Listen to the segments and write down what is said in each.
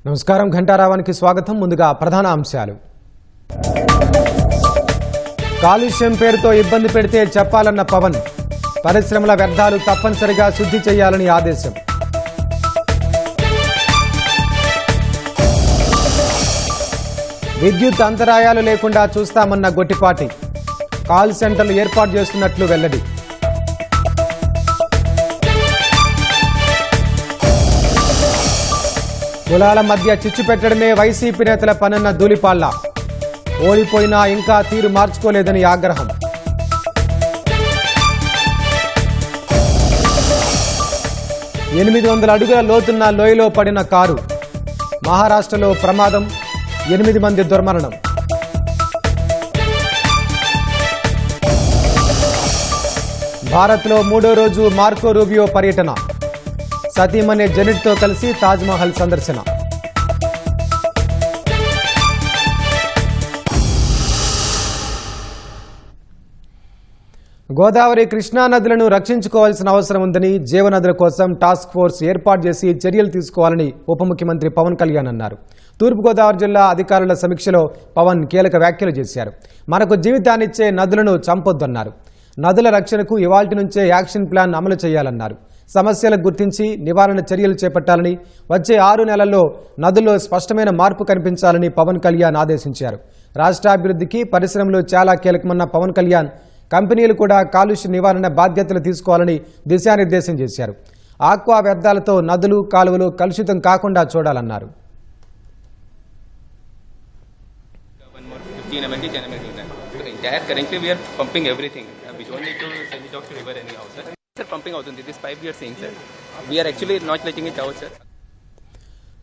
నమస్కారం ఘంటారావానికి స్వాగతం. ముందుగా ప్రధాన అంశాలు. కాలుష్యం పేరుతో ఇబ్బంది పెడితే చెప్పాలన్న పవన్. పరిశ్రమల వ్యర్థాలు తప్పనిసరిగా శుద్ధి చేయాలని ఆదేశం. విద్యుత్ అంతరాయాలు లేకుండా చూస్తామన్న గొట్టిపాటి. కాల్ సెంటర్లు ఏర్పాటు చేస్తున్నట్లు వెల్లడి. కులాల మధ్య చిచ్చు పెట్టడమే వైసీపీ నేతల పనన్న ధూళిపాళ్ల. ఓడిపోయినా ఇంకా తీరు మార్చుకోలేదని ఆగ్రహం. $800 అడుగుల లోతున్న లోయలో పడిన కారు. మహారాష్ట్రలో ప్రమాదం, 8 మంది దుర్మరణం. భారత్లో 3వ రోజు మార్కో రూబియో పర్యటన. సతీమణి జెనిట్తో కలిసి తాజ్మహల్ సందర్శన. గోదావరి కృష్ణా నదులను రక్షించుకోవాల్సిన అవసరం ఉందని, జీవనదుల కోసం టాస్క్ ఫోర్స్ ఏర్పాటు చేసి చర్యలు తీసుకోవాలని ఉప ముఖ్యమంత్రి పవన్ కళ్యాణ్ అన్నారు. తూర్పుగోదావరి జిల్లా అధికారుల సమీక్షలో పవన్ కీలక వ్యాఖ్యలు చేశారు. మనకు జీవితాన్నిచ్చే నదులను చంపొద్దన్నారు. నదుల రక్షణకు ఇవాల్టి నుంచే యాక్షన్ ప్లాన్ అమలు చేయాలన్నారు. సమస్యలను గుర్తించి నివారణ చర్యలు చేపట్టాలని, వచ్చే 6 నెలల్లో నదుల్లో స్పష్టమైన మార్పు కనిపించాలని పవన్ కళ్యాణ్ ఆదేశించారు. రాష్ట్రాభివృద్ధికి పరిశ్రమలు చాలా కీలకమన్న పవన్ కళ్యాణ్ కంపెనీలు కూడా కాలుష్య నివారణ బాధ్యతలు తీసుకోవాలని దిశానిర్దేశం చేశారు. ఆక్వా వ్యర్థాలతో నదులు, కాలువలు కలుషితం కాకుండా చూడాలన్నారు.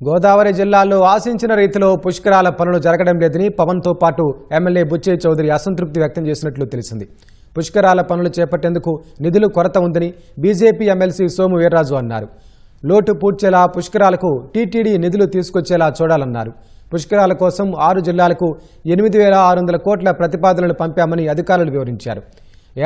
గోదావరి జిల్లాలో ఆశించిన రీతిలో పుష్కరాల పనులు జరగడం లేదని పవన్తో పాటు ఎమ్మెల్యే బుచ్చే చౌదరి అసంతృప్తి వ్యక్తం చేసినట్లు తెలిసింది. పుష్కరాల పనులు చేపట్టేందుకు నిధులు కొరత ఉందని బీజేపీ ఎమ్మెల్సీ సోము వీర్రాజు అన్నారు. లోటు పూడ్చేలా పుష్కరాలకు టీటీడీ నిధులు తీసుకొచ్చేలా చూడాలన్నారు. పుష్కరాల కోసం 6 జిల్లాలకు 8,600 కోట్ల ప్రతిపాదనలు పంపామని అధికారులు వివరించారు.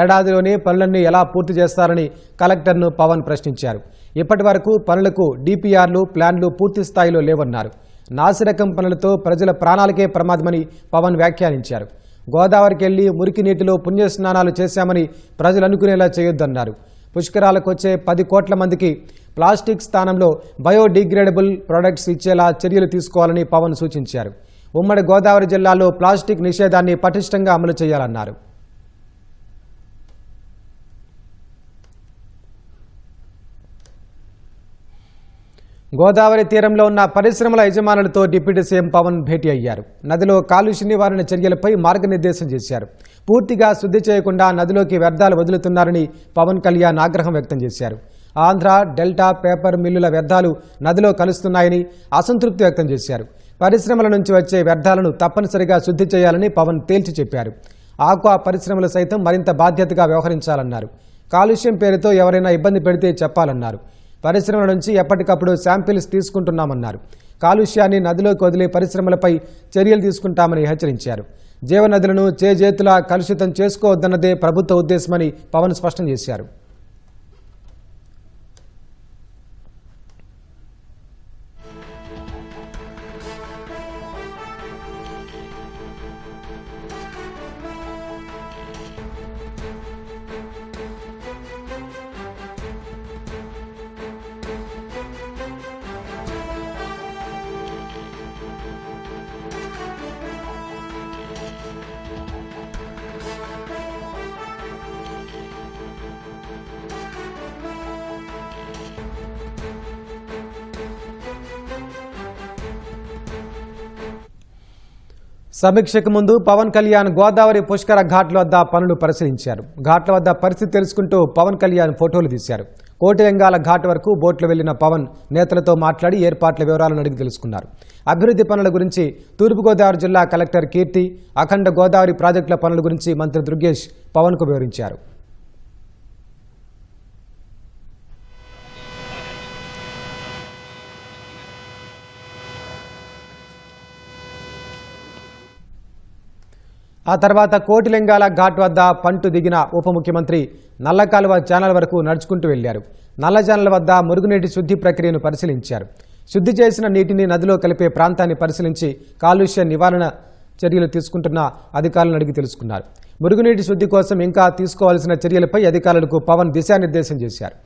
ఏడాదిలోనే పనులన్నీ ఎలా పూర్తి చేస్తారని కలెక్టర్ను పవన్ ప్రశ్నించారు. ఇప్పటి వరకు పనులకు డిపిఆర్లు, ప్లాన్లు పూర్తి స్థాయిలో లేవన్నారు. నాసిరకం పనులతో ప్రజల ప్రాణాలకే ప్రమాదమని పవన్ వ్యాఖ్యానించారు. గోదావరికి వెళ్లి మురికి నీటిలో పుణ్యస్నానాలు చేశామని ప్రజలు అనుకునేలా చేయొద్దన్నారు. పుష్కరాలకు వచ్చే 10 కోట్ల మందికి ప్లాస్టిక్ స్థానంలో బయోడిగ్రేడబుల్ ప్రొడక్ట్స్ ఇచ్చేలా చర్యలు తీసుకోవాలని పవన్ సూచించారు. ఉమ్మడి గోదావరి జిల్లాలో ప్లాస్టిక్ నిషేధాన్ని పటిష్టంగా అమలు చేయాలన్నారు. గోదావరి తీరంలో ఉన్న పరిశ్రమల యజమానులతో డిప్యూటీ సీఎం పవన్ భేటీ అయ్యారు. నదిలో కాలుష్య నివారణ చర్యలపై మార్గనిర్దేశం చేశారు. పూర్తిగా శుద్ధి చేయకుండా నదిలోకి వ్యర్థాలు వదులుతున్నారని పవన్ కళ్యాణ్ ఆగ్రహం వ్యక్తం చేశారు. ఆంధ్ర, డెల్టా పేపర్ మిల్లుల వ్యర్థాలు నదిలో కలుస్తున్నాయని అసంతృప్తి వ్యక్తం చేశారు. పరిశ్రమల నుంచి వచ్చే వ్యర్థాలను తప్పనిసరిగా శుద్ధి చేయాలని పవన్ తేల్చి చెప్పారు. ఆక్వా పరిశ్రమలు సైతం మరింత బాధ్యతగా వ్యవహరించాలన్నారు. కాలుష్యం పేరుతో ఎవరైనా ఇబ్బంది పెడితే చెప్పాలన్నారు. పరిశ్రమల నుంచి ఎప్పటికప్పుడు శాంపిల్స్ తీసుకుంటున్నామన్నారు. కాలుష్యాన్ని నదిలోకి వదిలే పరిశ్రమలపై చర్యలు తీసుకుంటామని హెచ్చరించారు. జీవనదులను చేజేతులా కలుషితం చేసుకోవద్దన్నదే ప్రభుత్వ ఉద్దేశమని పవన్ స్పష్టం చేశారు. సమీక్షకు ముందు పవన్ కళ్యాణ్ గోదావరి పుష్కర ఘాట్ల వద్ద పనులు పరిశీలించారు. ఘాట్ల వద్ద పరిస్థితి తెలుసుకుంటూ పవన్ కళ్యాణ్ ఫోటోలు తీశారు. కోటిలింగాల ఘాట్ వరకు బోట్లో వెళ్లిన పవన్ నేతలతో మాట్లాడి ఏర్పాట్ల వివరాలను అడిగి తెలుసుకున్నారు. అభివృద్ధి పనుల గురించి తూర్పుగోదావరి జిల్లా కలెక్టర్ కీర్తి, అఖండ గోదావరి ప్రాజెక్టుల పనుల గురించి మంత్రి దుర్గేష్ పవన్కు వివరించారు. ఆ తర్వాత కోటిలింగాల ఘాట్ వద్ద పంటు దిగిన ఉప ముఖ్యమంత్రి నల్లకాలువ ఛానల్ వరకు నడుచుకుంటూ వెళ్లారు. నల్ల ఛానల్ వద్ద మురుగునీటి శుద్ధి ప్రక్రియను పరిశీలించారు. శుద్ధి చేసిన నీటిని నదిలో కలిపే ప్రాంతాన్ని పరిశీలించి కాలుష్య నివారణ చర్యలు తీసుకుంటున్న అధికారులను అడిగి తెలుసుకున్నారు. మురుగునీటి శుద్ధి కోసం ఇంకా తీసుకోవాల్సిన చర్యలపై అధికారులకు పవన్ దిశానిర్దేశం చేశారు.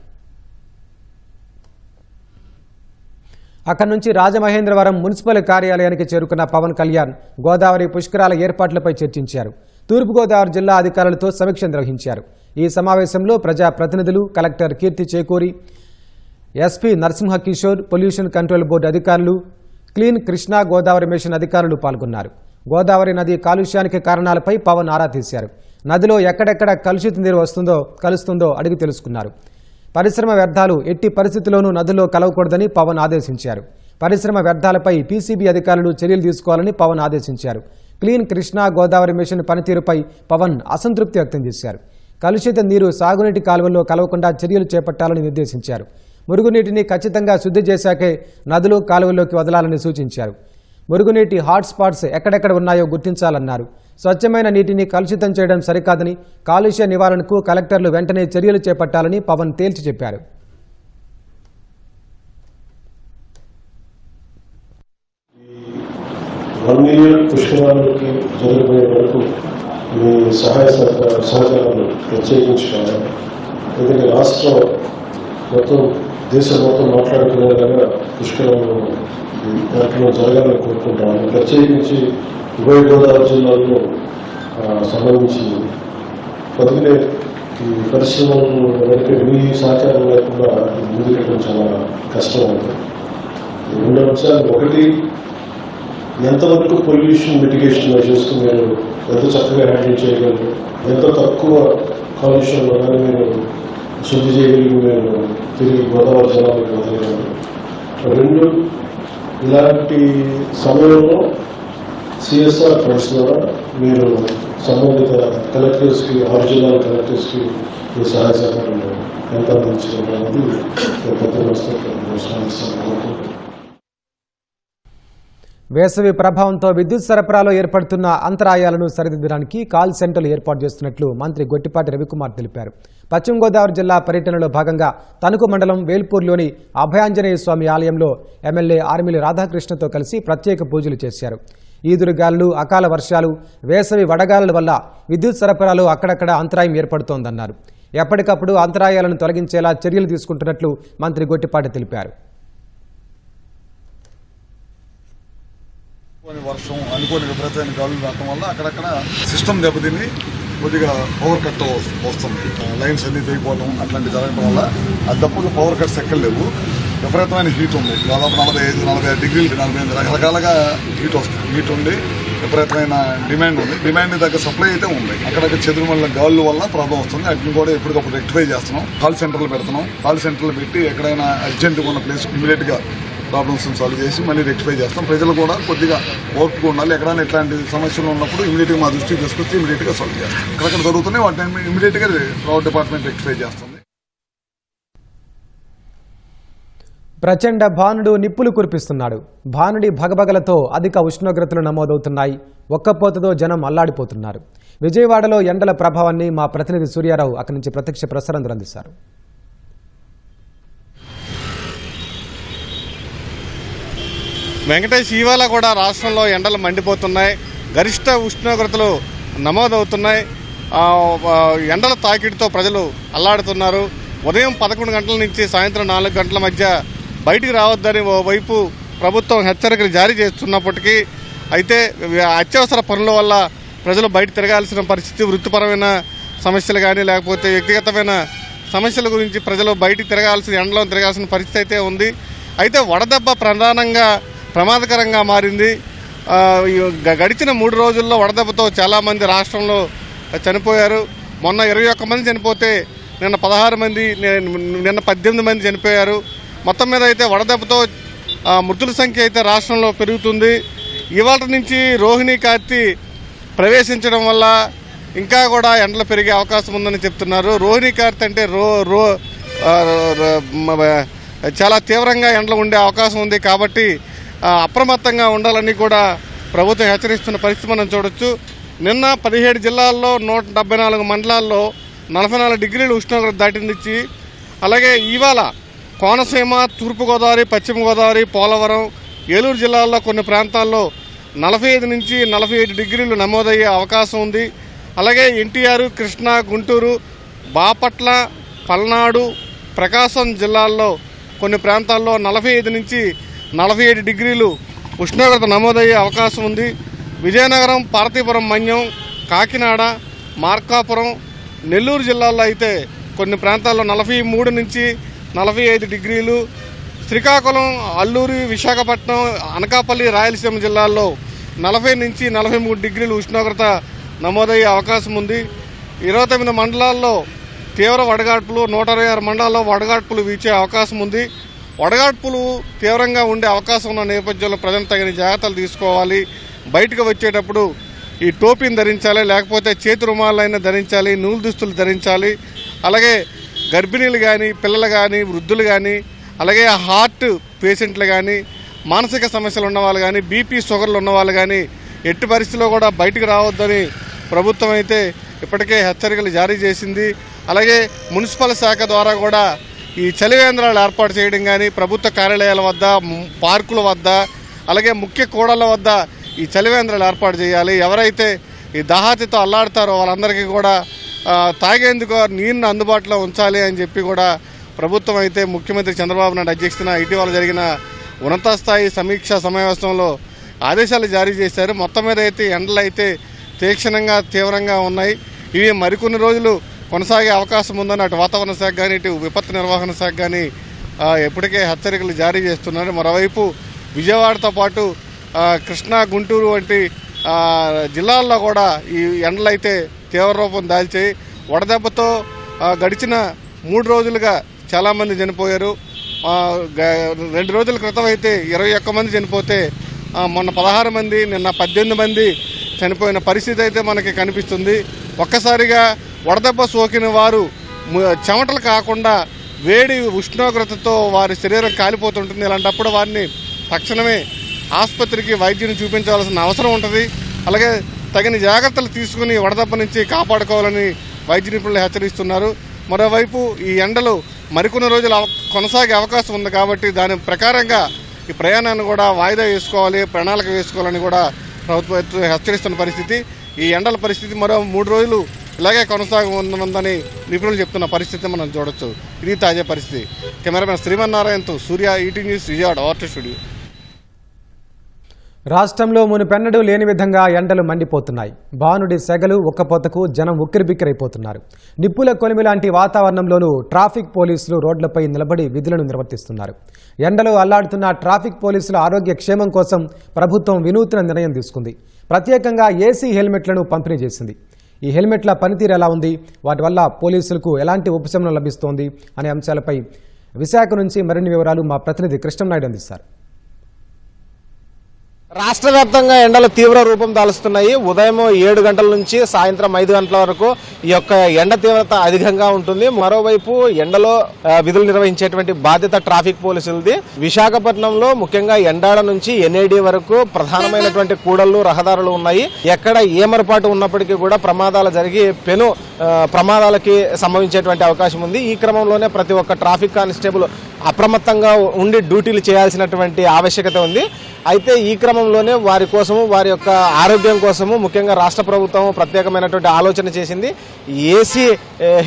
అక్కడి నుంచి రాజమహేంద్రవరం మున్సిపల్ కార్యాలయానికి చేరుకున్న పవన్ కళ్యాణ్ గోదావరి పుష్కరాల ఏర్పాట్లపై చర్చించారు. తూర్పుగోదావరి జిల్లా అధికారులతో సమీక్ష నిర్వహించారు. ఈ సమావేశంలో ప్రజాప్రతినిధులు, collector Keerthi Chekuri, SP Narasimha Kishore, pollution control board అధికారులు, క్లీన్ కృష్ణా గోదావరి మిషన్ అధికారులు పాల్గొన్నారు. గోదావరి నది కాలుష్యానికి కారణాలపై పవన్ ఆరా తీశారు. నదిలో ఎక్కడెక్కడ కలుషిత నీరు కలుస్తుందో అడిగి తెలుసుకున్నారు. పరిశ్రమ వ్యర్థాలు ఎట్టి పరిస్థితుల్లోనూ నదిలో కలవకూడదని పవన్ ఆదేశించారు. పరిశ్రమ వ్యర్థాలపై పీసీబీ అధికారులు చర్యలు తీసుకోవాలని పవన్ ఆదేశించారు. క్లీన్ కృష్ణా గోదావరి మిషన్ పనితీరుపై పవన్ అసంతృప్తి వ్యక్తం చేశారు. కలుషిత నీరు సాగునీటి కాలువల్లో కలవకుండా చర్యలు చేపట్టాలని నిర్దేశించారు. మురుగునీటిని ఖచ్చితంగా శుద్ధి చేశాకే నదులు, కాలువల్లోకి వదలాలని సూచించారు. మురుగునీటి హాట్స్పాట్స్ ఎక్కడెక్కడ ఉన్నాయో గుర్తించాలన్నారు. స్వచ్ఛమైన నీటిని కలుషితం చేయడం సరికాదని, కాలుష్య నివారణకు కలెక్టర్లు వెంటనే చర్యలు చేపట్టాలని పవన్ తేల్చి చెప్పారు. పుష్కరాలకి జరగబోయే వరకు మీ సహాయ సహకారాలు ప్రత్యేకించుకోవాలి. ఎందుకంటే రాష్ట్రం మొత్తం, దేశం మొత్తం మాట్లాడుకునే విధంగా పుష్కరాలు కార్యక్రమం జరగాలని కోరుకుంటాము. ప్రత్యేకించి ఉభయ గోదావరి జిల్లాలో సంబంధించి పొద్దునే ఈ పరిశ్రమలు వెనక మీ సహకారం లేకుండా ముందుకెళ్ళడం చాలా కష్టం అవుతుంది. రెండు అంశాలు, ఒకటి ఎంతవరకు పొల్యూషన్ మిటిగేషన్ మెజర్స్ మీరు ఎంత చక్కగా హ్యాండిల్ చేయగలరు, ఎంత తక్కువ కాలుష్యంలో కానీ మీరు శుద్ధి చేయగలిగి మీరు తిరిగి గోదావరి జలాలకు వదలగలరు. రెండు, ఇలాంటి సమయంలో సిఎస్ఆర్ ఫండ్స్ ద్వారా మీరు సంబంధిత కలెక్టర్స్కి, 6 జిల్లాల కలెక్టర్స్కి మీ సహాయ సహకారంలో ఎంత అందించడం అనేది కొత్త వస్తుంది. వేసవి ప్రభావంతో విద్యుత్ సరఫరాలో ఏర్పడుతున్న అంతరాయాలను సరిదిద్దడానికి కాల్ సెంటర్లు ఏర్పాటు చేస్తున్నట్లు మంత్రి గొట్టిపాటి రవికుమార్ తెలిపారు. పశ్చిమ గోదావరి జిల్లా పర్యటనలో భాగంగా తణుకు మండలం వేల్పూర్లోని అభయాంజనేయ స్వామి ఆలయంలో ఎమ్మెల్యే ఆర్మిలి రాధాకృష్ణతో కలిసి ప్రత్యేక పూజలు చేశారు. ఈదురుగాలులు, అకాల వర్షాలు, వేసవి వడగాలుల వల్ల విద్యుత్ సరఫరాలో అక్కడక్కడ అంతరాయం ఏర్పడుతోందన్నారు. ఎప్పటికప్పుడు అంతరాయాలను తొలగించేలా చర్యలు తీసుకుంటున్నట్లు మంత్రి గొట్టిపాటి తెలిపారు. వర్షం, అనుకోని విపరీతమైన గాలులు రావడం వల్ల అక్కడక్కడ సిస్టమ్ దెబ్బతిని కొద్దిగా పవర్ కట్ వస్తుంది. లైన్స్ అన్ని తెగిపోవడం అట్లాంటి జరగడం వల్ల అది తప్పదు. పవర్ కట్స్ ఎక్కలేవు. విపరీతమైన హీట్ ఉంది. దాదాపు 45-40 డిగ్రీలు, 48 రకరకాలుగా హీట్ ఉండి విపరీతమైన డిమాండ్ ఉంది. డిమాండ్ దగ్గర సప్లై అయితే ఉంది. అక్కడక్కడ చెదురుమల్ల గాలుల వల్ల ప్రాబ్లం వస్తుంది. వాటిని కూడా ఎప్పటికప్పుడు రెక్టిఫై చేస్తున్నాం. కాల్ సెంటర్లు పెడుతున్నాం. కాల్ సెంటర్లు పెట్టి ఎక్కడైనా అర్జెంట్గా ఉన్న ప్లేస్ ఇమీడియట్గా ప్రాబ్లమ్స్ సాల్వ్ చేసి మళ్ళీ రెక్టిఫై చేస్తాం. ప్రజలు కూడా కొద్దిగా ఓర్పుగా ఉండాలి. ఎక్కడైనా ఇట్లాంటి సమస్యలు ఉన్నప్పుడు ఇమీడియట్గా మా దృష్టికి తీసుకొచ్చి ఇమీడియట్గా సాల్వ్ చేస్తాం. ఎక్కడెక్కడ జరుగుతున్నాయి వాటిని ఇమీడియట్గా పవర్ డిపార్ట్మెంట్ రెక్టిఫై చేస్తుంది. ప్రచండ భానుడు నిప్పులు కురిపిస్తున్నాడు. భానుడి భగభగలతో అధిక ఉష్ణోగ్రతలు నమోదవుతున్నాయి. ఒక్కపోతతో జనం అల్లాడిపోతున్నారు. విజయవాడలో ఎండల ప్రభావాన్ని మా ప్రతినిధి సూర్యారావు అక్కడి నుంచి ప్రత్యక్ష ప్రసారం అందిస్తారు. వెంకటేష్, ఇవాళ కూడా రాష్ట్రంలో ఎండలు మండిపోతున్నాయి. గరిష్ట ఉష్ణోగ్రతలు నమోదవుతున్నాయి. ఎండల తాకిడితో ప్రజలు అల్లాడుతున్నారు. ఉదయం 11 గంటల నుంచి సాయంత్రం 4 గంటల మధ్య బయటికి రావద్దని ఓవైపు ప్రభుత్వం హెచ్చరికలు జారీ చేస్తున్నప్పటికీ అయితే అత్యవసర పనుల వల్ల ప్రజలు బయట తిరగాల్సిన పరిస్థితి, వృత్తిపరమైన సమస్యలు కానీ లేకపోతే వ్యక్తిగతమైన సమస్యల గురించి ప్రజలు బయటికి ఎండలో తిరగాల్సిన పరిస్థితి అయితే ఉంది. అయితే వడదెబ్బ ప్రధానంగా ప్రమాదకరంగా మారింది. గడిచిన 3 రోజుల్లో వడదెబ్బతో చాలామంది రాష్ట్రంలో చనిపోయారు. మొన్న 21 మంది చనిపోతే నిన్న 16 మంది, నిన్న 18 మంది చనిపోయారు. మొత్తం మీద అయితే వడదెబ్బతో మృతుల సంఖ్య అయితే రాష్ట్రంలో పెరుగుతుంది. ఇవాళ నుంచి రోహిణి కార్తీ ప్రవేశించడం వల్ల ఇంకా కూడా ఎండలు పెరిగే అవకాశం ఉందని చెప్తున్నారు. రోహిణి కార్తీ అంటే చాలా తీవ్రంగా ఎండలు ఉండే అవకాశం ఉంది. కాబట్టి అప్రమత్తంగా ఉండాలని కూడా ప్రభుత్వం హెచ్చరిస్తున్న పరిస్థితి మనం చూడొచ్చు. నిన్న 17 జిల్లాల్లో 174 మండలాల్లో 44 డిగ్రీలు ఉష్ణోగ్రత దాటిందిచ్చి, అలాగే ఇవాళ కోనసీమ, తూర్పుగోదావరి, పశ్చిమ గోదావరి, పోలవరం, ఏలూరు జిల్లాల్లో కొన్ని ప్రాంతాల్లో 45 నుంచి 47 డిగ్రీలు నమోదయ్యే అవకాశం ఉంది. అలాగే ఎన్టీఆర్, కృష్ణా, గుంటూరు, బాపట్ల, పల్నాడు, ప్రకాశం జిల్లాల్లో కొన్ని ప్రాంతాల్లో 45 నుంచి 47 డిగ్రీలు ఉష్ణోగ్రత నమోదయ్యే అవకాశం ఉంది. విజయనగరం, పార్వతీపురం, మన్యం, కాకినాడ, మార్కాపురం, నెల్లూరు జిల్లాల్లో అయితే కొన్ని ప్రాంతాల్లో 43 నుంచి 45 డిగ్రీలు, శ్రీకాకుళం, అల్లూరి, విశాఖపట్నం, అనకాపల్లి, రాయలసీమ జిల్లాల్లో 40 నుంచి 43 డిగ్రీలు ఉష్ణోగ్రత నమోదయ్యే అవకాశం ఉంది. 29 మండలాల్లో తీవ్ర వడగాడ్పులు, 126 మండలాల్లో వడగాడ్పులు వీచే అవకాశం ఉంది. వడగాడ్పులు తీవ్రంగా ఉండే అవకాశం ఉన్న నేపథ్యంలో ప్రజలు తగిన జాగ్రత్తలు తీసుకోవాలి. బయటకు వచ్చేటప్పుడు ఈ టోపీని ధరించాలి, లేకపోతే చేతి రుమాలైనా ధరించాలి, నూలు దుస్తులు ధరించాలి. అలాగే గర్భిణీలు కానీ, పిల్లలు కానీ, వృద్ధులు కానీ, అలాగే హార్ట్ పేషెంట్లు కానీ, మానసిక సమస్యలు ఉన్నవాళ్ళు కానీ, బీపీ షుగర్లు ఉన్నవాళ్ళు కానీ ఎట్టి పరిస్థితిలో కూడా బయటకు రావద్దని ప్రభుత్వం అయితే ఇప్పటికే హెచ్చరికలు జారీ చేసింది. అలాగే మున్సిపల్ శాఖ ద్వారా కూడా ఈ చలివేంద్రాలు ఏర్పాటు చేయడం కానీ, ప్రభుత్వ కార్యాలయాల వద్ద, పార్కుల వద్ద, అలాగే ముఖ్య కూడళ్ల వద్ద ఈ చలివేంద్రాలు ఏర్పాటు చేయాలి. ఎవరైతే ఈ దాహాతితో అల్లాడతారో వాళ్ళందరికీ కూడా తాగేందుకు నీరుని అందుబాటులో ఉంచాలి అని చెప్పి కూడా ప్రభుత్వం అయితే ముఖ్యమంత్రి చంద్రబాబు నాయుడు అధ్యక్షతన ఇటీవల జరిగిన ఉన్నత స్థాయి సమీక్షా సమావేశంలో ఆదేశాలు జారీ చేశారు. మొత్తం మీద అయితే ఎండలు అయితే తీవ్రంగా ఉన్నాయి. ఇవి మరికొన్ని రోజులు కొనసాగే అవకాశం ఉందని అటు వాతావరణ శాఖ కానీ, ఇటు విపత్తు నిర్వహణ శాఖ కానీ ఇప్పటికే హెచ్చరికలు జారీ చేస్తున్నారు. మరోవైపు విజయవాడతో పాటు కృష్ణా, గుంటూరు వంటి జిల్లాల్లో కూడా ఈ ఎండలు అయితే తీవ్ర రూపం దాల్చాయి. వడదెబ్బతో గడిచిన 3 రోజులుగా చాలామంది చనిపోయారు. 2 రోజుల క్రితం అయితే 21 మంది చనిపోతే మొన్న 16 మంది, నిన్న 18 మంది చనిపోయిన పరిస్థితి అయితే మనకి కనిపిస్తుంది. ఒక్కసారిగా వడదెబ్బ సోకిన వారు చెమటలు కాకుండా వేడి ఉష్ణోగ్రతతో వారి శరీరం కాలిపోతుంటుంది. ఇలాంటప్పుడు వారిని తక్షణమే ఆసుపత్రికి వైద్యుని చూపించాల్సిన అవసరం ఉంటుంది. అలాగే తగిన జాగ్రత్తలు తీసుకుని వడదెబ్బ నుంచి కాపాడుకోవాలని వైద్య నిపుణులు హెచ్చరిస్తున్నారు. మరోవైపు ఈ ఎండలు మరికొన్ని రోజులు కొనసాగే అవకాశం ఉంది కాబట్టి దాని ప్రకారంగా ఈ ప్రయాణాన్ని కూడా వాయిదా వేసుకోవాలి, ప్రణాళిక వేసుకోవాలని కూడా ప్రభుత్వం హెచ్చరిస్తున్న పరిస్థితి. ఈ ఎండల పరిస్థితి మరో 3 రోజులు ఇలాగే కొనసాగుతుందని నిపుణులు చెప్తున్న పరిస్థితి మనం చూడొచ్చు. ఇది తాజా పరిస్థితి. కెమెరామెన్ శ్రీమన్నారాయణతో Surya, ET news, Vijayawada art studio. రాష్ట్రంలో మునుపెన్నడూ లేని విధంగా ఎండలు మండిపోతున్నాయి. బానుడి సెగలు ఉక్కపోతకు జనం ఉక్కిరిబిక్కిరైపోతున్నారు. నిప్పుల కొలిమి లాంటి వాతావరణంలోనూ ట్రాఫిక్ పోలీసులు రోడ్లపై నిలబడి విధులను నిర్వర్తిస్తున్నారు. ఎండలో అల్లాడుతున్న ట్రాఫిక్ పోలీసుల ఆరోగ్య క్షేమం కోసం ప్రభుత్వం వినూత్న నిర్ణయం తీసుకుంది. ప్రత్యేకంగా ఏసీ హెల్మెట్లను పంపిణీ చేసింది. ఈ హెల్మెట్ల పనితీరు ఎలా ఉంది, వాటి వల్ల పోలీసులకు ఎలాంటి ఉపశమనం లభిస్తోంది అనే అంశాలపై విశాఖ నుంచి మరిన్ని వివరాలు మా ప్రతినిధి కృష్ణంనాయుడు అందిస్తారు. రాష్ట్ర వ్యాప్తంగా ఎండలు తీవ్ర రూపం దాలుస్తున్నాయి. ఉదయం 7 గంటల నుంచి సాయంత్రం 5 గంటల వరకు ఈ యొక్క ఎండ తీవ్రత అధికంగా ఉంటుంది. మరోవైపు ఎండలో విధులు నిర్వహించేటువంటి బాధ్యత ట్రాఫిక్ పోలీసులది. విశాఖపట్నంలో ముఖ్యంగా ఎండాడ నుంచి ఎన్ఐడి వరకు ప్రధానమైనటువంటి కూడళ్లు, రహదారులు ఉన్నాయి. ఎక్కడ ఏమరపాటు ఉన్నప్పటికీ కూడా ప్రమాదాలు జరిగి పెను ప్రమాదాలకి సంభవించేటువంటి అవకాశం ఉంది. ఈ క్రమంలోనే ప్రతి ఒక్క ట్రాఫిక్ కానిస్టేబుల్ అప్రమత్తంగా ఉండి డ్యూటీలు చేయాల్సినటువంటి ఆవశ్యకత ఉంది. అయితే ఈ క్రమంలోనే వారి కోసము, వారి యొక్క ఆరోగ్యం కోసము ముఖ్యంగా రాష్ట్ర ప్రభుత్వం ప్రత్యేకమైనటువంటి ఆలోచన చేసింది. ఏసీ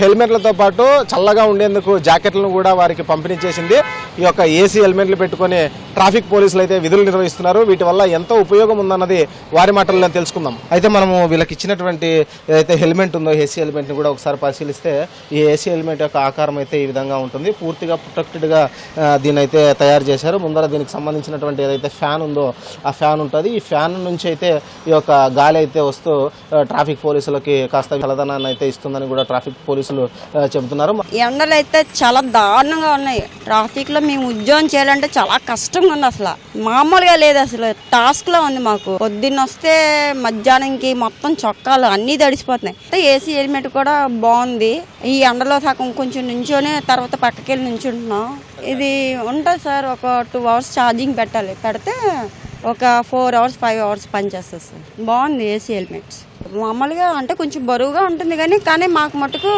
హెల్మెట్లతో పాటు చల్లగా ఉండేందుకు జాకెట్లను కూడా వారికి పంపిణీ చేసింది. ఈ యొక్క ఏసీ హెల్మెట్లు పెట్టుకుని ట్రాఫిక్ పోలీసులు అయితే విధులు నిర్వహిస్తున్నారు. వీటి వల్ల ఎంతో ఉపయోగం ఉందన్నది వారి మాటల్లో తెలుసుకుందాం. అయితే మనము వీళ్ళకి ఇచ్చినటువంటి ఏదైతే హెల్మెట్ ఉందో ఏసీ హెల్మెట్ని కూడా ఒకసారి పరిశీలిస్తే ఈ ఏసీ హెల్మెట్ యొక్క ఆకారం అయితే ఈ విధంగా ఉంటుంది. పూర్తిగా ప్రొటెక్టెడ్గా దీన్ని అయితే తయారు చేశారు. ముందర దీనికి సంబంధించినటువంటి ఏదైతే ఫ్యాన్ ఉందో ఆ ఫ్యాన్ ఉంటుంది. ఈ ఫ్యాన్ నుంచి అయితే ఈ యొక్క గాలి అయితే వస్తూ ట్రాఫిక్ పోలీసులకి కాస్త చల్లదనాన్ని అయితే ఇస్తుందని కూడా ట్రాఫిక్ పోలీసులు చెబుతున్నారు. ఎండలు అయితే చాలా దారుణంగా ఉన్నాయి. ట్రాఫిక్ లో మేము ఉద్యోగం చేయాలంటే చాలా కష్టంగా ఉంది. అసలు మామూలుగా లేదు. అసలు టాస్క్ లో ఉంది మాకు. పొద్దున్న వస్తే మధ్యాహ్నంకి మొత్తం చొక్కాలు అన్ని తడిసిపోతున్నాయి. ఏసీ హెల్మెట్ కూడా బాగుంది. ఈ ఎండలో సగం కొంచెం నుంచోనే తర్వాత పక్కకెళ్ళి నుంచుంటున్నాం. ఇది ఉంటుంది సార్, ఒక 2 అవర్స్ ఛార్జింగ్ పెట్టాలి. పెడితే ఒక 4 అవర్స్ 5 అవర్స్ పనిచేస్తుంది సార్. బాగుంది ఏసీ హెల్మెట్స్. మామూలుగా అంటే కొంచెం బరువుగా ఉంటుంది కానీ మాకు మటుకు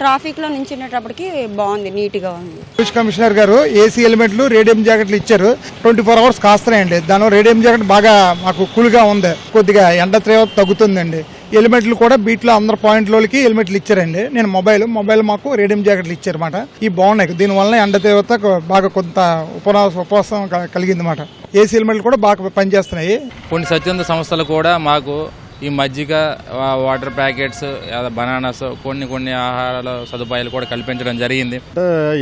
ట్రాఫిక్లో నించునేటప్పటికి బాగుంది, నీట్గా ఉంది. పోలీస్ కమిషనర్ గారు ఏసీ హెల్మెట్లు, రేడియం జాకెట్లు ఇచ్చారు. 24 అవర్స్ కాస్తున్నాయండి. దాని రేడియం జాకెట్ బాగా మాకు కూల్గా ఉంది, కొద్దిగా ఎండ తీవ్రత తగ్గుతుందండి. హెల్మెట్లు కూడా బీట్లో అందరు పాయింట్లకి హెల్మెట్లు ఇచ్చారండి. నేను మొబైల్ మాకు రేడియం జాకెట్లు ఇచ్చారన్నమాట. ఇవి బాగున్నాయి. దీనివల్ల ఎండ తీవ్రత బాగా కొంత ఉపవాసం కలిగింది అన్నమాట. ఏసీ హెల్మెట్లు కూడా బాగా పనిచేస్తున్నాయి. కొన్ని స్వచ్ఛంద సంస్థలు కూడా మాకు ఈ మజ్జిగ, వాటర్ ప్యాకెట్స్, బనానాస్, కొన్ని ఆహారాల సదుపాయాలు కూడా కల్పించడం జరిగింది.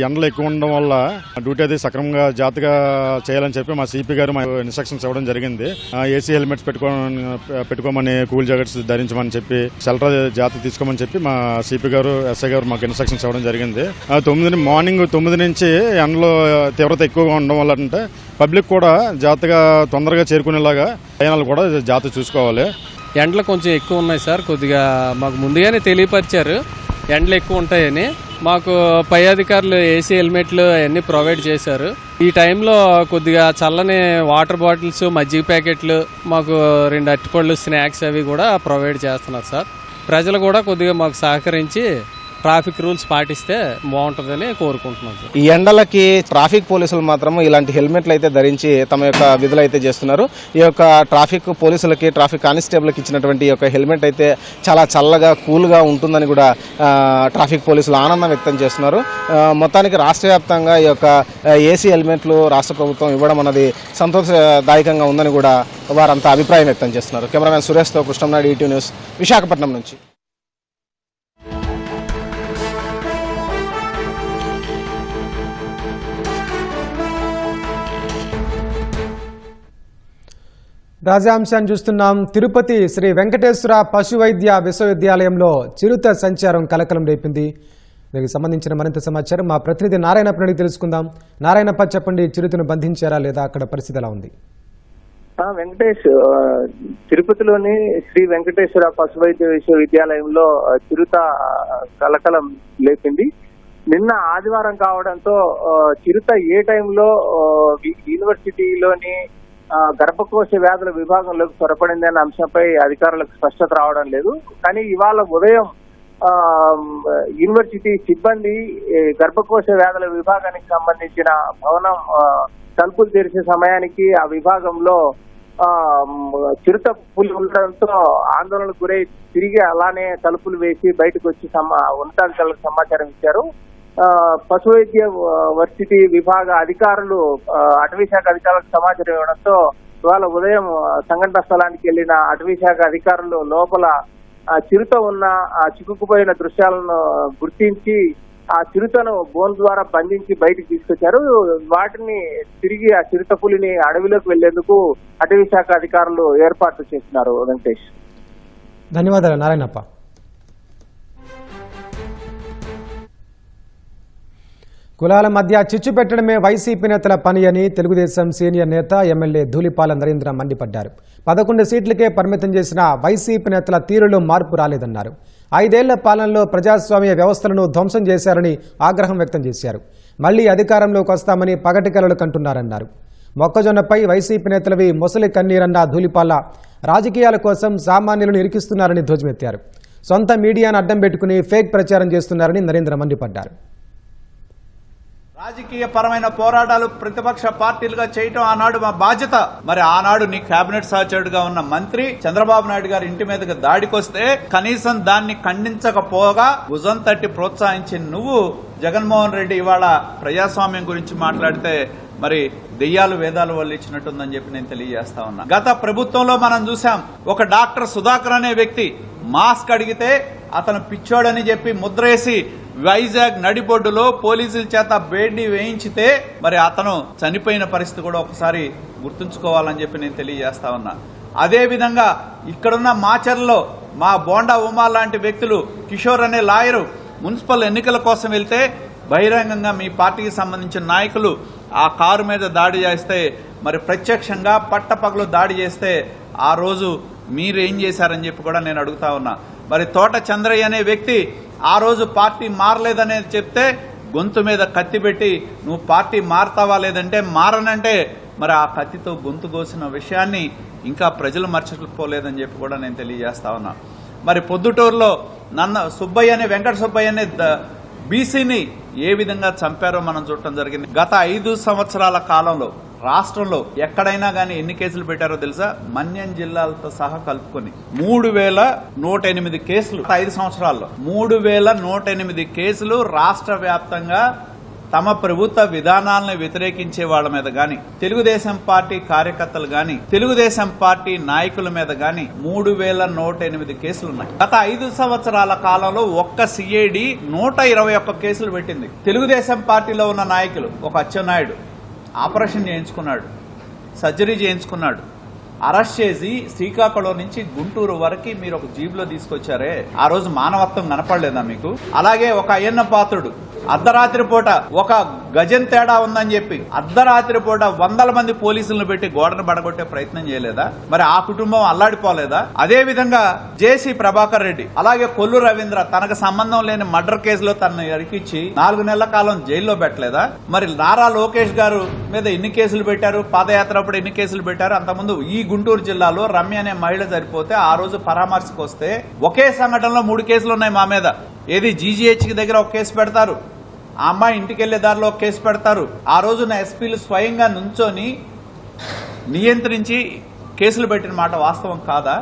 ఎండలు ఎక్కువ ఉండడం వల్ల డ్యూటీ అది సక్రమంగా జాగ్రత్తగా చేయాలని చెప్పి మా సిపి గారు మా ఇన్స్ట్రక్షన్స్ ఇవ్వడం జరిగింది. ఏసీ హెల్మెట్స్ పెట్టుకోమని, కూల్ జాకెట్స్ ధరించమని చెప్పి, షెల్టర్ జాగ్రత్త తీసుకోమని చెప్పి మా సిపి గారు, ఎస్ఐ గారు మాకు ఇన్స్ట్రక్షన్స్ ఇవ్వడం జరిగింది. మార్నింగ్ 9 నుంచి ఎండలో తీవ్రత ఎక్కువగా ఉండడం వల్ల అంటే పబ్లిక్ కూడా జాగ్రత్తగా తొందరగా చేరుకునేలాగా ప్రయాణాలు కూడా జాగ్రత్త చూసుకోవాలి. ఎండలు కొంచెం ఎక్కువ ఉన్నాయి సార్. కొద్దిగా మాకు ముందుగానే తెలియపరిచారు ఎండలు ఎక్కువ ఉంటాయని. మాకు పై అధికారులు ఏసీ హెల్మెట్లు అవన్నీ ప్రొవైడ్ చేశారు. ఈ టైంలో కొద్దిగా చల్లని వాటర్ బాటిల్స్, మజ్జిగ ప్యాకెట్లు, మాకు 2 అరటిపళ్ళు, స్నాక్స్ అవి కూడా ప్రొవైడ్ చేస్తున్నారు సార్. ప్రజలు కూడా కొద్దిగా మాకు సహకరించి ట్రాఫిక్ రూల్స్ పాటిస్తే బాగుంటుందని కోరుకుంటున్నాం సార్. ఈ ఎండలకి ట్రాఫిక్ పోలీసులు మాత్రం ఇలాంటి హెల్మెట్లు అయితే ధరించి తమ యొక్క విధులు అయితే చేస్తున్నారు. ఈ యొక్క ట్రాఫిక్ పోలీసులకి, ట్రాఫిక్ కానిస్టేబుల్కి ఇచ్చినటువంటి ఈ యొక్క హెల్మెట్ అయితే చాలా చల్లగా, కూల్గా ఉంటుందని కూడా ట్రాఫిక్ పోలీసులు ఆనందం వ్యక్తం చేస్తున్నారు. మొత్తానికి రాష్ట్ర వ్యాప్తంగా ఈ యొక్క ఏసీ హెల్మెట్లు రాష్ట్ర ప్రభుత్వం ఇవ్వడం అన్నది సంతోషదాయకంగా ఉందని కూడా వారంతా అభిప్రాయం వ్యక్తం చేస్తున్నారు. కెమెరామెన్ సురేష్తో కృష్ణంనాయుడు, ఈటీవీ న్యూస్, విశాఖపట్నం నుంచి. రాజాంశాన్ని చూస్తున్నాం. తిరుపతి శ్రీ వెంకటేశ్వర పశు వైద్య విశ్వవిద్యాలయంలో చిరుత సంచారం కలకలం రేపింది. దీనికి సంబంధించిన మరింత సమాచారం మా ప్రతినిధి నారాయణప్ప అడిగి తెలుసుకుందాం. నారాయణప్ప, చెప్పండి, చిరుతను బంధించారా లేదా, అక్కడ పరిస్థితి ఎలా ఉంది? వెంకటేష్, తిరుపతిలోని శ్రీ వెంకటేశ్వర పశు వైద్య విశ్వవిద్యాలయంలో చిరుత కలకలం లేపింది. నిన్న ఆదివారం కావడంతో చిరుత ఏ టైంలో యూనివర్సిటీలోని గర్భకోశ వ్యాధుల విభాగంలోకి చొరపడింది అనే అంశంపై అధికారులకు స్పష్టత రావడం లేదు. కానీ ఇవాళ ఉదయం యూనివర్సిటీ సిబ్బంది గర్భకోశ వ్యాధుల విభాగానికి సంబంధించిన భవనం తలుపులు తెరిచే సమయానికి ఆ విభాగంలో చిరుత పులి ఉండడంతో ఆందోళనకు గురై తిరిగి అలానే తలుపులు వేసి బయటకు వచ్చి ఉన్నతాధికారులకు సమాచారం ఇచ్చారు. పశు వైద్య వర్సిటీ విభాగ అధికారులు అటవీ శాఖ అధికారులకు సమాచారం ఇవ్వడంతో ఇవాళ ఉదయం సంఘటన స్థలానికి వెళ్లిన అటవీ శాఖ అధికారులు లోపల చిరుత ఉన్న చిక్కుకుపోయిన దృశ్యాలను గుర్తించి ఆ చిరుతను బోన్ ద్వారా బంధించి బయటకు తీసుకొచ్చారు. వాటిని తిరిగి ఆ చిరుత పులిని అడవిలోకి వెళ్లేందుకు అటవీ శాఖ అధికారులు ఏర్పాట్లు చేస్తున్నారు. వెంకటేష్, ధన్యవాదాలు నారాయణప్ప. కులాల మధ్య చిచ్చు పెట్టడమే వైసీపీ నేతల పని అని తెలుగుదేశం సీనియర్ నేత ఎమ్మెల్యే ధూళిపాల నరేంద్ర మండిపడ్డారు. 11 సీట్లకే పరిమితం చేసిన వైసీపీ నేతల తీరులో మార్పు రాలేదన్నారు. 5 ఏళ్ల పాలనలో ప్రజాస్వామ్య వ్యవస్థలను ధ్వంసం చేశారని ఆగ్రహం వ్యక్తం చేశారు. మళ్లీ అధికారంలోకి వస్తామని పగటి కలలు కంటున్నారన్నారు. మొక్కజొన్నపై వైసీపీ నేతలవి ముసలి కన్నీరన్న ధూళిపాల రాజకీయాల కోసం సామాన్యులను ఇరికిస్తున్నారని ధ్వజమెత్తారు. సొంత మీడియాను అడ్డం పెట్టుకుని ఫేక్ ప్రచారం చేస్తున్నారని నరేంద్ర మండిపడ్డారు. రాజకీయ పరమైన పోరాటాలు ప్రతిపక్ష పార్టీలుగా చేయటం ఆనాడు మా బాధ్యత. మరి ఆనాడు నీ కేబినెట్ సహచరుడుగా ఉన్న మంత్రి చంద్రబాబు నాయుడు గారి ఇంటి మీదకి దాడికొస్తే కనీసం దాన్ని ఖండించకపోగా భుజం తట్టి ప్రోత్సహించి నువ్వు జగన్మోహన్ రెడ్డి ఇవాళ ప్రజాస్వామ్యం గురించి మాట్లాడితే మరి దెయ్యాలు వేదాలు వల్ల ఇచ్చినట్టుందని చెప్పి నేను తెలియజేస్తా ఉన్నా. గత ప్రభుత్వంలో మనం చూసాం, ఒక డాక్టర్ సుధాకర్ అనే వ్యక్తి మాస్క్ అడిగితే అతను పిచ్చోడని చెప్పి ముద్రేసి వైజాగ్ నడిబొడ్డులో పోలీసుల చేత బేడీ వేయించితే మరి అతను చనిపోయిన పరిస్థితి కూడా ఒకసారి గుర్తుంచుకోవాలని చెప్పి నేను తెలియజేస్తా ఉన్నా. అదే విధంగా ఇక్కడున్న మాచర్లలో మా బోండా ఉమా లాంటి వ్యక్తులు, కిషోర్ అనే లాయరు మున్సిపల్ ఎన్నికల కోసం వెళ్తే బహిరంగంగా మీ పార్టీకి సంబంధించిన నాయకులు ఆ కారు మీద దాడి చేస్తే, మరి ప్రత్యక్షంగా పట్టపగలు దాడి చేస్తే ఆ రోజు మీరేం చేశారని చెప్పి కూడా నేను అడుగుతా ఉన్నా. మరి తోట చంద్రయ్య అనే వ్యక్తి ఆ రోజు పార్టీ మారలేదనేది చెప్తే గొంతు మీద కత్తి పెట్టి నువ్వు పార్టీ మారతావా లేదంటే మారనంటే మరి ఆ కత్తితో గొంతు కోసిన విషయాన్ని ఇంకా ప్రజలు మర్చిపోలేదని చెప్పి కూడా నేను తెలియజేస్తా ఉన్నా. మరి పొద్దుటూరులో సుబ్బయ్య అనే వెంకట సుబ్బయ్య అనే బీసీని ఏ విధంగా చంపారో మనం చూడటం జరిగింది. గత 5 సంవత్సరాల కాలంలో రాష్ట్రంలో ఎక్కడైనా కానీ ఎన్ని కేసులు పెట్టారో తెలుసా? మన్యం జిల్లాలతో సహా కలుపుకొని 3108 కేసులు 5 సంవత్సరాల్లో 3108 కేసులు రాష్ట్ర వ్యాప్తంగా తమ ప్రభుత్వ విధానాలను వ్యతిరేకించే వాళ్ళ మీద గాని, తెలుగుదేశం పార్టీ కార్యకర్తలు గాని, తెలుగుదేశం పార్టీ నాయకుల మీద గాని 3108 కేసులున్నాయి. గత 5 సంవత్సరాల కాలంలో ఒక్క సిఐడి 121 కేసులు పెట్టింది. తెలుగుదేశం పార్టీలో ఉన్న నాయకులు, ఒక అచ్చెన్నాయుడు ఆపరేషన్ చేయించుకున్నాడు, సర్జరీ చేయించుకున్నాడు, అరెస్ట్ చేసి శ్రీకాకుళం నుంచి గుంటూరు వరకు మీరు ఒక జీబులో తీసుకొచ్చారే, ఆ రోజు మానవత్వం కనపడలేదా మీకు? అలాగే ఒక అయ్యన్న పాత్రుడు అర్ధరాత్రి పూట ఒక గజం తేడా ఉందని చెప్పి అర్ధరాత్రి పూట 100 మంది పోలీసులను పెట్టి గోడను పడగొట్టే ప్రయత్నం చేయలేదా? మరి ఆ కుటుంబం అల్లాడిపోలేదా? అదే విధంగా జేసీ ప్రభాకర్ రెడ్డి, అలాగే కొల్లు రవీంద్ర తనకు సంబంధం లేని మర్డర్ కేసులో తనను ఇరికించి 4 నెలల కాలం జైల్లో పెట్టలేదా? మరి నారా లోకేష్ గారు మీద ఎన్ని కేసులు పెట్టారు? పాదయాత్ర అప్పుడు ఎన్ని కేసులు పెట్టారు? అంతకుముందు ఈ గుంటూరు జిల్లాలో రమ్య అనే మహిళ సరిపోతే ఆ రోజు పరామర్శకు వస్తే ఒకే సంఘటనలో 3 కేసులు ఉన్నాయి మా మీద. ఏది జీజీహెచ్ దగ్గర ఒక కేసు పెడతారు, ఆ అమ్మాయి ఇంటికి వెళ్లే దారిలో ఒక కేసు పెడతారు. ఆ రోజున ఎస్పీలు స్వయంగా నుంచొని నియంత్రించి కేసులు పెట్టిన మాట వాస్తవం కాదా?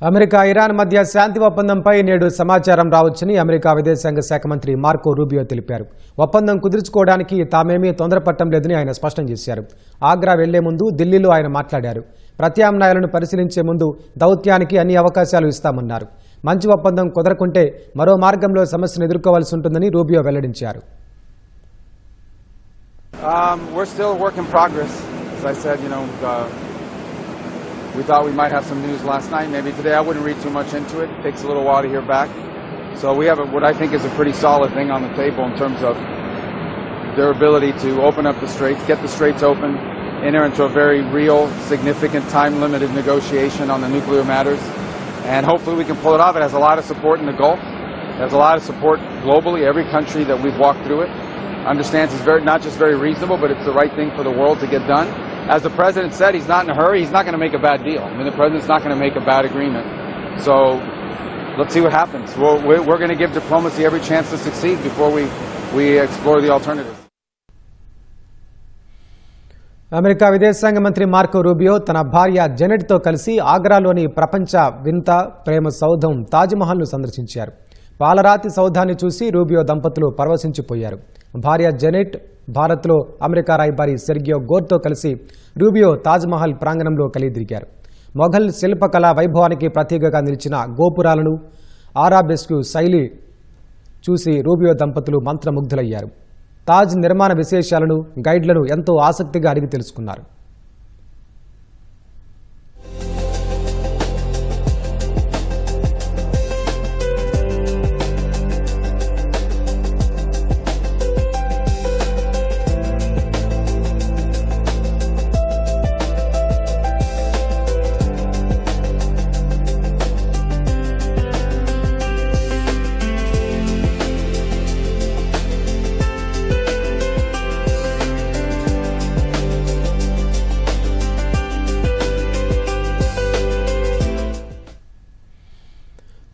అమెరికా ఇరాన్ మధ్య శాంతి ఒప్పందంపై నేడు సమాచారం రావచ్చని అమెరికా విదేశాంగ శాఖ మంత్రి మార్కో రూబియో తెలిపారు. ఒప్పందం కుదుర్చుకోవడానికి తామేమీ తొందరపట్టం లేదని ఆయన స్పష్టం చేశారు. ఆగ్రా వెళ్లే ముందు ఢిల్లీలో ఆయన మాట్లాడారు. ప్రత్యామ్నాయాలను పరిశీలించే ముందు దౌత్యానికి అన్ని అవకాశాలు ఇస్తామన్నారు. మంచి ఒప్పందం కుదరకుంటే మరో మార్గంలో సమస్యను ఎదుర్కోవాల్సి ఉంటుందని రూబియో వెల్లడించారు. We're still a work in progress. As I said, we thought we might have some news last night. Maybe today. I wouldn't read too much into it. It takes a little while to hear back. So we have what I think is a pretty solid thing on the table in terms of their ability to open up the straits, get the straits open, enter into a very real, significant, time-limited negotiation on the nuclear matters. And hopefully we can pull it off. It has a lot of support in the Gulf. It has a lot of support globally. Every country that we've walked through it understands it's not just very reasonable, but it's the right thing for the world to get done. As the president said, he's not in a hurry. He's not going to make a bad deal. I mean, the president's not going to make a bad agreement. So let's see what happens. We're going to give diplomacy every chance to succeed before we explore the alternatives. America విదేశాంగ మంత్రి Marco Rubio తన భార్య జెనెట్తో కలిసి ఆగ్రాలోని ప్రపంచ వింత ప్రేమ సౌధం తాజ్మహల్ను సందర్శించారు. పాలరాతి సౌధాన్ని చూసి రూబియో దంపతులు పరవశించిపోయారు. భార్య జెనెట్ భారత్లో అమెరికా రాయబారి సెర్గియో గోర్తో కలిసి రూబియో తాజ్మహల్ ప్రాంగణంలో కలిదిరిగారు. మొఘల్ శిల్పకళా వైభవానికి ప్రతీకగా నిలిచిన గోపురాలను, ఆరాబెస్కు శైలి చూసి రూబియో దంపతులు మంత్రముగ్ధులయ్యారు. తాజ్ నిర్మాణ విశేషాలను, గైడ్లను ఎంతో ఆసక్తిగా అడిగి తెలుసుకున్నారు.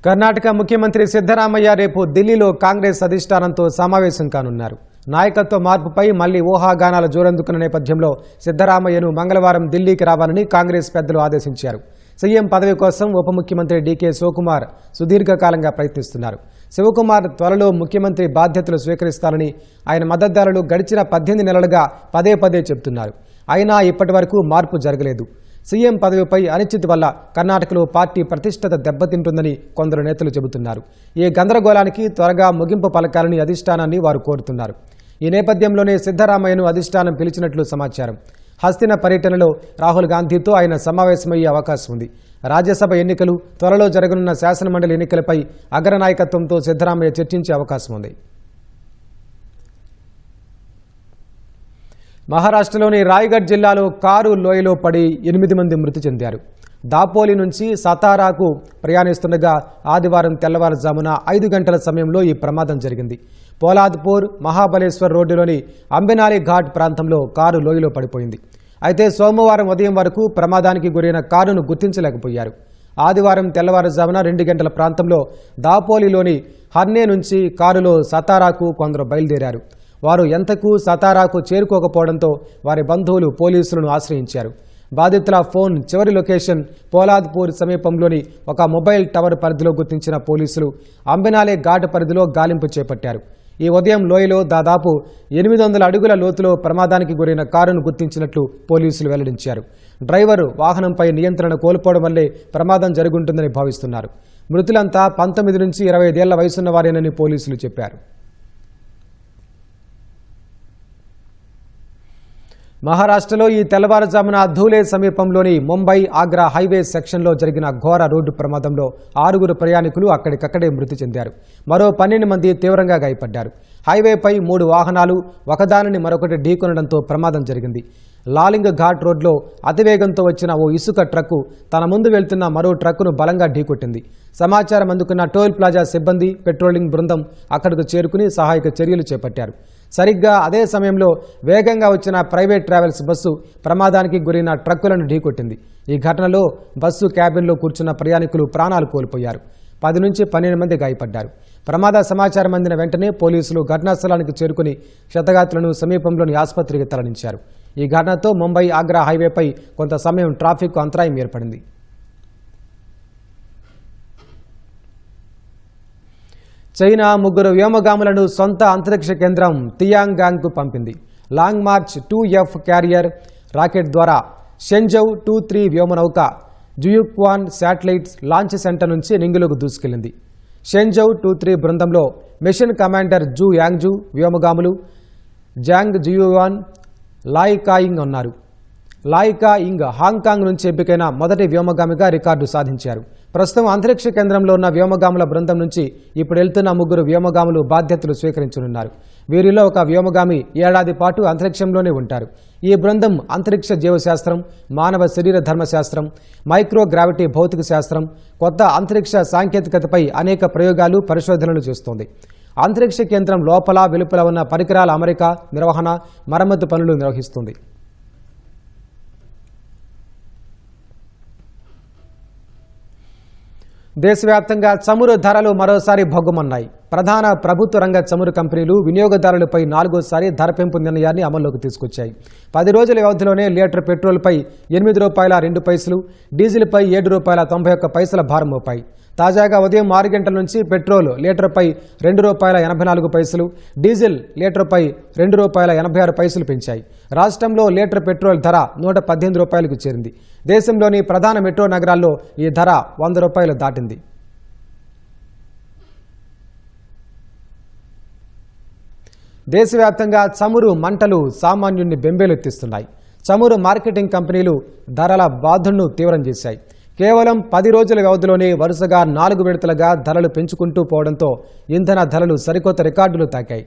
కర్ణాటక ముఖ్యమంత్రి సిద్ధరామయ్య రేపు ఢిల్లీలో కాంగ్రెస్ అధిష్టానంతో సమావేశం కానున్నారు. నాయకత్వ మార్పుపై మళ్లీ ఊహాగానాల జోరందుకున్న నేపథ్యంలో సిద్ధరామయ్యను మంగళవారం ఢిల్లీకి రావాలని కాంగ్రెస్ పెద్దలు ఆదేశించారు. సీఎం పదవి కోసం ఉప ముఖ్యమంత్రి డీకే శివకుమార్ సుదీర్ఘకాలంగా ప్రయత్నిస్తున్నారు. శివకుమార్ త్వరలో ముఖ్యమంత్రి బాధ్యతలు స్వీకరిస్తారని ఆయన మద్దతుదారులు గడిచిన 18 నెలలుగా పదే పదే చెబుతున్నారు. అయినా ఇప్పటి వరకు మార్పు జరగలేదు. సీఎం పదవిపై అనిశ్చితి వల్ల కర్ణాటకలో పార్టీ ప్రతిష్టత దెబ్బతింటుందని కొందరు నేతలు చెబుతున్నారు. ఈ గందరగోళానికి త్వరగా ముగింపు పలకాలని అధిష్టానాన్ని వారు కోరుతున్నారు. ఈ నేపథ్యంలోనే సిద్ధరామయ్యను అధిష్టానం పిలిచినట్లు సమాచారం. హస్తిన పర్యటనలో రాహుల్ గాంధీతో ఆయన సమావేశమయ్యే అవకాశం ఉంది. రాజ్యసభ ఎన్నికలు, త్వరలో జరగనున్న శాసనమండలి ఎన్నికలపై అగ్రనాయకత్వంతో సిద్ధరామయ్య చర్చించే అవకాశం ఉంది. మహారాష్ట్రలోని రాయ్గఢ్ జిల్లాలో కారు లోయలో పడి 8 మంది మృతి చెందారు. దాపోలి నుంచి సతారాకు ప్రయాణిస్తుండగా ఆదివారం తెల్లవారుజామున 5 గంటల సమయంలో ఈ ప్రమాదం జరిగింది. పోలాద్పూర్ మహాబలేశ్వర్ రోడ్డులోని అంబెనాలి ఘాట్ ప్రాంతంలో కారు లోయలో పడిపోయింది. అయితే సోమవారం ఉదయం వరకు ప్రమాదానికి గురైన కారును గుర్తించలేకపోయారు. ఆదివారం తెల్లవారుజామున 2 గంటల ప్రాంతంలో దాపోలిలోని హర్నే నుంచి కారులో సతారాకు కొందరు బయలుదేరారు. వారు ఎంతకు సతారాకు చేరుకోకపోవడంతో వారి బంధువులు పోలీసులను ఆశ్రయించారు. బాధితుల ఫోన్ చివరి లొకేషన్ పోలాద్పూర్ సమీపంలోని ఒక మొబైల్ టవర్ పరిధిలో గుర్తించిన పోలీసులు అంబెనాలే ఘాట్ పరిధిలో గాలింపు చేపట్టారు. ఈ ఉదయం లోయలో దాదాపు 800 అడుగుల లోతులో ప్రమాదానికి గురైన కారును గుర్తించినట్లు పోలీసులు వెల్లడించారు. డ్రైవరు వాహనంపై నియంత్రణ కోల్పోవడం వల్లే ప్రమాదం జరుగుంటుందని భావిస్తున్నారు. మృతులంతా 19 నుంచి 25 ఏళ్ల వయసున్న వారేనని పోలీసులు చెప్పారు. మహారాష్ట్రలో ఈ తెల్లవారుజామున ధూలే సమీపంలోని ముంబై ఆగ్రా హైవే సెక్షన్లో జరిగిన ఘోర రోడ్డు ప్రమాదంలో 6 ప్రయాణికులు అక్కడికక్కడే మృతి చెందారు. మరో 12 మంది తీవ్రంగా గాయపడ్డారు. హైవేపై 3 వాహనాలు ఒకదానిని మరొకటి ఢీకొనడంతో ప్రమాదం జరిగింది. లాలింగ్ ఘాట్ రోడ్లో అతివేగంతో వచ్చిన ఓ ఇసుక ట్రక్కు తన ముందు వెళ్తున్న మరో ట్రక్కును బలంగా ఢీకొట్టింది. సమాచారం అందుకున్న టోల్ ప్లాజా సిబ్బంది, పెట్రోలింగ్ బృందం అక్కడకు చేరుకుని సహాయక చర్యలు చేపట్టారు. సరిగ్గా అదే సమయంలో వేగంగా వచ్చిన ప్రైవేట్ ట్రావెల్స్ బస్సు ప్రమాదానికి గురైన ట్రక్కులను ఢీకొట్టింది. ఈ ఘటనలో బస్సు క్యాబిన్లో కూర్చున్న ప్రయాణికులు ప్రాణాలు కోల్పోయారు. 10 నుంచి 12 మంది గాయపడ్డారు. ప్రమాద సమాచారం అందిన వెంటనే పోలీసులు ఘటనా స్థలానికి చేరుకుని క్షతగాత్రులను సమీపంలోని ఆసుపత్రికి తరలించారు. ఈ ఘటనతో ముంబై ఆగ్రా హైవేపై కొంత సమయం ట్రాఫిక్ అంతరాయం ఏర్పడింది. చైనా 3 వ్యోమగాములను సొంత అంతరిక్ష కేంద్రం తియాంగాంగ్కు పంపింది. Long March 2F carrier rocket ద్వారా షెంజౌ 2-3 వ్యోమనౌక జుయుక్వాన్ శాటిలైట్స్ లాంచ్ సెంటర్ నుంచి నింగిలోకి దూసుకెళ్లింది. షెంజౌ 2-3 బృందంలో మిషన్ కమాండర్ జూ యాంగ్జూ వ్యోమగాములు జాంగ్ జియువాన్ లాయికాయింగ్ ఉన్నారు. లాయికాయింగ్ హాంకాంగ్ నుంచి ఎంపికైన మొదటి వ్యోమగామిగా రికార్డు సాధించారు. ప్రస్తుతం అంతరిక్ష కేంద్రంలో ఉన్న వ్యోమగాముల బృందం నుంచి ఇప్పుడు వెళ్తున్న 3 వ్యోమగాములు బాధ్యతలు స్వీకరించనున్నారు. వీరిలో ఒక వ్యోమగామి ఏడాది పాటు అంతరిక్షంలోనే ఉంటారు. ఈ బృందం అంతరిక్ష జీవశాస్త్రం, మానవ శరీర ధర్మశాస్త్రం, మైక్రోగ్రావిటీ భౌతిక శాస్త్రం, కొత్త అంతరిక్ష సాంకేతికతపై అనేక ప్రయోగాలు, పరిశోధనలు చేస్తోంది. అంతరిక్ష కేంద్రం లోపల వెలుపల ఉన్న పరికరాల అమరిక, నిర్వహణ, మరమ్మతు పనులు నిర్వహిస్తుంది. దేశవ్యాప్తంగా చమురు ధరలు మరోసారి భగ్గుమన్నాయి. ప్రధాన ప్రభుత్వ రంగ చమురు కంపెనీలు వినియోగదారులపై 4వసారి ధర పెంపు నిర్ణయాన్ని అమల్లోకి తీసుకొచ్చాయి. 10 రోజుల వ్యవధిలోనే లీటర్ పెట్రోల్పై ₹8.02, డీజిల్పై ₹7.91 భారం మోపాయి. తాజాగా ఉదయం 6 గంటల నుంచి పెట్రోల్ లీటర్పై ₹2.84, డీజిల్ లీటర్పై ₹2.86 పెంచాయి. రాష్ట్రంలో లీటర్ పెట్రోల్ ధర ₹118కు చేరింది. దేశంలోని ప్రధాన మెట్రో నగరాల్లో ఈ ధర ₹100 దాటింది. దేశవ్యాప్తంగా చమురు మంటలు సామాన్యుడిని బెంబేలెత్తిస్తున్నాయి. చమురు మార్కెటింగ్ కంపెనీలు ధరల బాధను తీవ్రం చేశాయి. కేవలం 10 రోజుల వ్యవధిలోనే వరుసగా 4 విడతలుగా ధరలు పెంచుకుంటూ పోవడంతో ఇంధన ధరలు సరికొత్త రికార్డులు తాకాయి.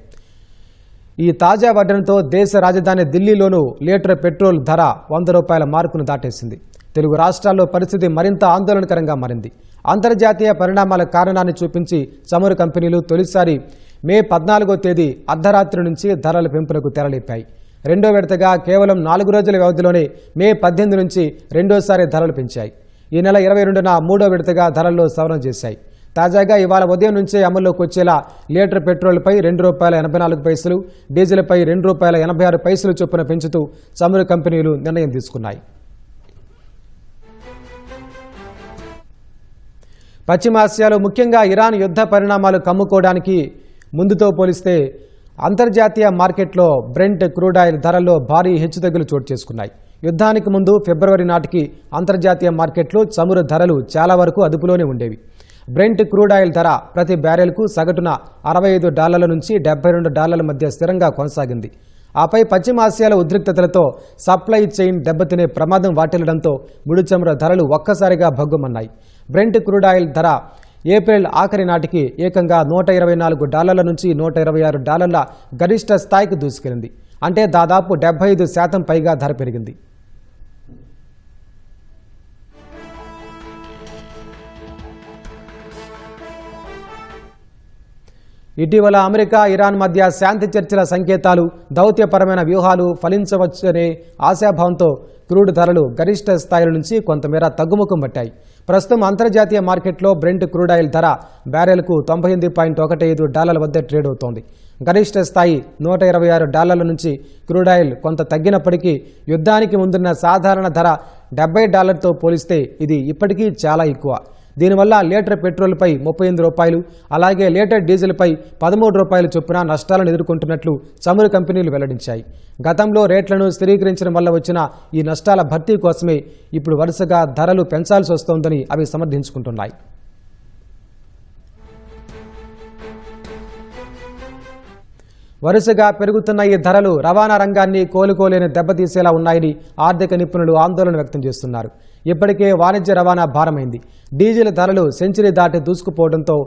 ఈ తాజా వడ్డనతో దేశ రాజధాని ఢిల్లీలోనూ లీటర్ పెట్రోల్ ధర ₹100 మార్కును దాటేసింది. తెలుగు రాష్ట్రాల్లో పరిస్థితి మరింత ఆందోళనకరంగా మారింది. అంతర్జాతీయ పరిణామాల కారణాన్ని చూపించి చమురు కంపెనీలు తొలిసారి మే 14వ తేదీ అర్ధరాత్రి నుంచి ధరల పెంపునకు తెరలేపాయి. రెండో విడతగా కేవలం 4 రోజుల వ్యవధిలోనే మే 18 నుంచి రెండోసారి ధరలు పెంచాయి. ఈ నెల 22న మూడో విడతగా ధరల్లో సవరణ చేశాయి. తాజాగా ఇవాళ ఉదయం నుంచే అమల్లోకి వచ్చేలా లీటర్ పెట్రోల్పై ₹2.84, డీజిల్పై ₹2.86 చొప్పున పెంచుతూ చమురు కంపెనీలు నిర్ణయం తీసుకున్నాయి. పశ్చిమాసియాలో ముఖ్యంగా ఇరాన్ యుద్ధ పరిణామాలు కమ్ముకోవడానికి ముందుతో పోలిస్తే అంతర్జాతీయ మార్కెట్లో బ్రెంట్ క్రూడ్ ఆయిల్ ధరల్లో భారీ హెచ్చుతగ్గులు చోటు చేసుకున్నాయి. యుద్ధానికి ముందు ఫిబ్రవరి నాటికి అంతర్జాతీయ మార్కెట్లో చమురు ధరలు చాలా వరకు అదుపులోనే ఉండేవి. బ్రెంట్ క్రూడ్ ఆయిల్ ధర ప్రతి బ్యారెల్కు సగటున $65 నుంచి $72 మధ్య స్థిరంగా కొనసాగింది. ఆపై పశ్చిమాసియాలో ఉద్రిక్తతలతో సప్లై చైన్ దెబ్బతినే ప్రమాదం వాటిల్లడంతో ముడి చమురు ధరలు ఒక్కసారిగా భగ్గుమన్నాయి. బ్రెంట్ క్రూడ్ ఆయిల్ ధర ఏప్రిల్ ఆఖరి నాటికి ఏకంగా $124 నుంచి $126 గరిష్ట స్థాయికి దూసుకెళ్లింది. అంటే దాదాపు 75% పైగా ధర పెరిగింది. ఇటీవల అమెరికా, ఇరాన్ మధ్య శాంతి చర్చల సంకేతాలు, దౌత్యపరమైన వ్యూహాలు ఫలించవచ్చనే ఆశాభావంతో క్రూడ్ ధరలు గరిష్ట స్థాయిల నుంచి కొంతమేర తగ్గుముఖం పట్టాయి. ప్రస్తుతం అంతర్జాతీయ మార్కెట్లో బ్రెంట్ క్రూడ్ ఆయిల్ ధర బ్యారెల్కు $98.15 వద్ద ట్రేడ్ అవుతోంది. గరిష్ట స్థాయి $126 నుంచి క్రూడ్ ఆయిల్ కొంత తగ్గినప్పటికీ యుద్ధానికి ముందున్న సాధారణ ధర $70తో పోలిస్తే ఇది ఇప్పటికీ చాలా ఎక్కువ. దీనివల్ల లీటర్ పెట్రోల్పై $38, అలాగే లీటర్ డీజిల్పై $13 చొప్పున నష్టాలను ఎదుర్కొంటున్నట్లు చమురు కంపెనీలు వెల్లడించాయి. గతంలో రేట్లను స్థిరీకరించడం వల్ల వచ్చిన ఈ నష్టాల భర్తీ కోసమే ఇప్పుడు వరుసగా ధరలు పెంచాల్సి వస్తోందని అవి సమర్థించుకుంటున్నాయి. వరుసగా పెరుగుతున్న ఈ ధరలు రవాణా రంగాన్ని కోలుకోలేని దెబ్బతీసేలా ఉన్నాయని ఆర్థిక నిపుణులు ఆందోళన వ్యక్తం చేస్తున్నారు. ఇప్పటికే వాణిజ్య రవాణా భారమైంది. డీజిల్ ధరలు సెంచరీ దాటి దూసుకుపోవడంతో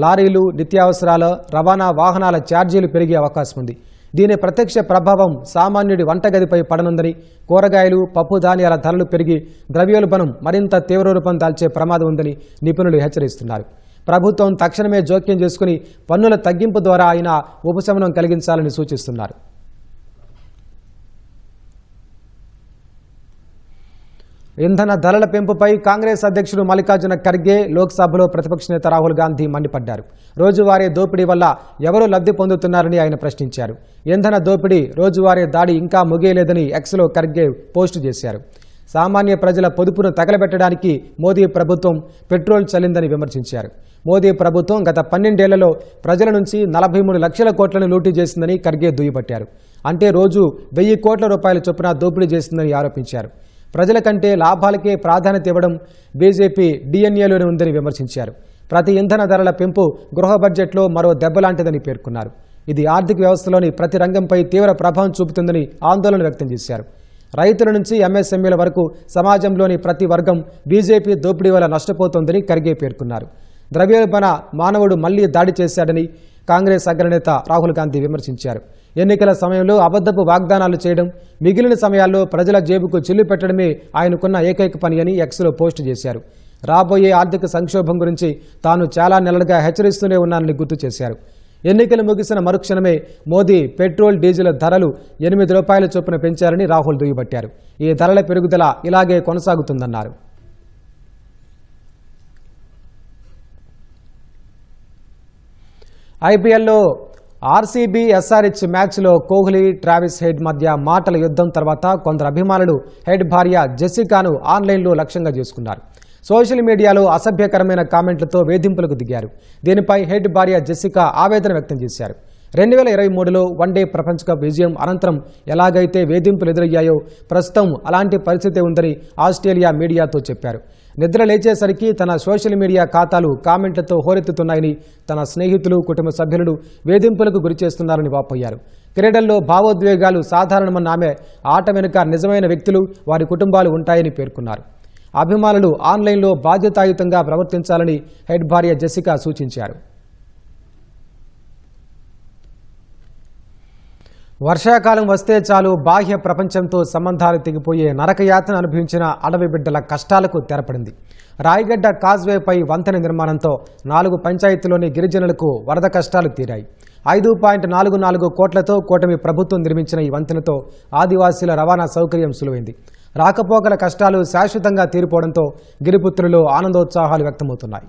లారీలు, నిత్యావసరాల రవాణా వాహనాల ఛార్జీలు పెరిగే అవకాశం ఉంది. దీని ప్రత్యక్ష ప్రభావం సామాన్యుడి వంటగదిపై పడనుందని, కూరగాయలు, పప్పు ధాన్యాల ధరలు పెరిగి ద్రవ్యోల్బణం మరింత తీవ్ర రూపం దాల్చే ప్రమాదం ఉందని నిపుణులు హెచ్చరిస్తున్నారు. ప్రభుత్వం తక్షణమే జోక్యం చేసుకుని పన్నుల తగ్గింపు ద్వారా ఆయన ఉపశమనం కలిగించాలని సూచిస్తున్నారు. ఇంధన ధరల పెంపుపై కాంగ్రెస్ అధ్యక్షుడు మల్లికార్జున ఖర్గే లోక్సభలో ప్రతిపక్ష నేత రాహుల్ గాంధీ మండిపడ్డారు. రోజువారీ దోపిడీ వల్ల ఎవరు లబ్ధి పొందుతున్నారని ఆయన ప్రశ్నించారు. ఇంధన దోపిడీ, రోజువారీ దాడి ఇంకా ముగియలేదని ఎక్స్లో ఖర్గే పోస్టు చేశారు. సామాన్య ప్రజల పొదుపును తగలబెట్టడానికి మోదీ ప్రభుత్వం పెట్రోల్ చల్లిందని విమర్శించారు. మోదీ ప్రభుత్వం గత 12 ఏళ్లలో ప్రజల నుంచి 43 లక్షల కోట్లను లూటీ చేసిందని ఖర్గే దుయ్యబట్టారు. అంటే రోజు 1000 కోట్ల రూపాయల చొప్పున దోపిడీ చేసిందని ఆరోపించారు. ప్రజల కంటే లాభాలకే ప్రాధాన్యత ఇవ్వడం బీజేపీ డిఎన్ఏలోనే ఉందని విమర్శించారు. ప్రతి ఇంధన ధరల పెంపు గృహ బడ్జెట్లో మరో దెబ్బలాంటిదని పేర్కొన్నారు. ఇది ఆర్థిక వ్యవస్థలోని ప్రతి రంగంపై తీవ్ర ప్రభావం చూపుతుందని ఆందోళన వ్యక్తం చేశారు. రైతుల నుంచి ఎంఎస్ఎంఈల వరకు సమాజంలోని ప్రతి వర్గం బీజేపీ దోపిడీ వల్ల నష్టపోతోందని ఖర్గే పేర్కొన్నారు. ద్రవ్యోల్బణ మానవుడు మళ్లీ దాడి చేశాడని కాంగ్రెస్ అగ్రనేత రాహుల్ గాంధీ విమర్శించారు. ఎన్నికల సమయంలో అబద్ధపు వాగ్దానాలు చేయడం, మిగిలిన సమయాల్లో ప్రజల జేబుకు చిల్లు పెట్టడమే ఆయనకున్న ఏకైక పని అని ఎక్స్లో పోస్టు చేశారు. రాబోయే ఆర్థిక సంక్షోభం గురించి తాను చాలా నెలలుగా హెచ్చరిస్తూనే ఉన్నానని గుర్తు చేశారు. ఎన్నికలు ముగిసిన మరుక్షణమే మోదీ పెట్రోల్, డీజిల్ ధరలు $8 చొప్పున పెంచారని రాహుల్ దుయ్యబట్టారు. ఈ ధరల పెరుగుదల ఇలాగే కొనసాగుతుందన్నారు. ఐపీఎల్లో ఆర్సీబీ ఎస్ఆర్హెచ్ మ్యాచ్లో కోహ్లీ, ట్రావిస్ హెడ్ మధ్య మాటల యుద్ధం తర్వాత కొందరు అభిమానులు హెడ్ భార్య జెసికాను ఆన్లైన్లో లక్ష్యంగా చేసుకున్నారు. సోషల్ మీడియాలో అసభ్యకరమైన కామెంట్లతో వేధింపులకు దిగారు. దీనిపై హెడ్ భార్య జెసికా ఆవేదన వ్యక్తం చేశారు. 2023లో వన్డే ప్రపంచ కప్ విజయం అనంతరం ఎలాగైతే వేధింపులు ఎదురయ్యాయో ప్రస్తుతం అలాంటి పరిస్థితి ఉందని ఆస్ట్రేలియా మీడియాతో చెప్పారు. నిద్ర లేచేసరికి తన సోషల్ మీడియా ఖాతాలు కామెంట్లతో హోరెత్తుతున్నాయని, తన స్నేహితులు, కుటుంబ సభ్యులను వేధింపులకు గురిచేస్తున్నారని వాపోయారు. క్రీడల్లో భావోద్వేగాలు సాధారణమన్న ఆమె ఆట వెనుక నిజమైన వ్యక్తులు, వారి కుటుంబాలు ఉంటాయని పేర్కొన్నారు. అభిమానులు ఆన్లైన్లో బాధ్యతాయుతంగా ప్రవర్తించాలని హెడ్ భార్య జెసికా సూచించారు. వర్షాకాలం వస్తే చాలు బాహ్య ప్రపంచంతో సంబంధాలు తెగిపోయే నరకయాతన అనుభవించిన అడవి బిడ్డల కష్టాలకు తెరపడింది. రాయగడ్డ కాజ్వేపై వంతెన నిర్మాణంతో 4 పంచాయతీలోని గిరిజనులకు వరద కష్టాలు తీరాయి. 5.44 కోట్లతో కూటమి ప్రభుత్వం నిర్మించిన ఈ వంతెనతో ఆదివాసీల రవాణా సౌకర్యం సులువైంది. రాకపోకల కష్టాలు శాశ్వతంగా తీరిపోవడంతో గిరిపుత్రులు ఆనందోత్సాహాలు వ్యక్తమవుతున్నాయి.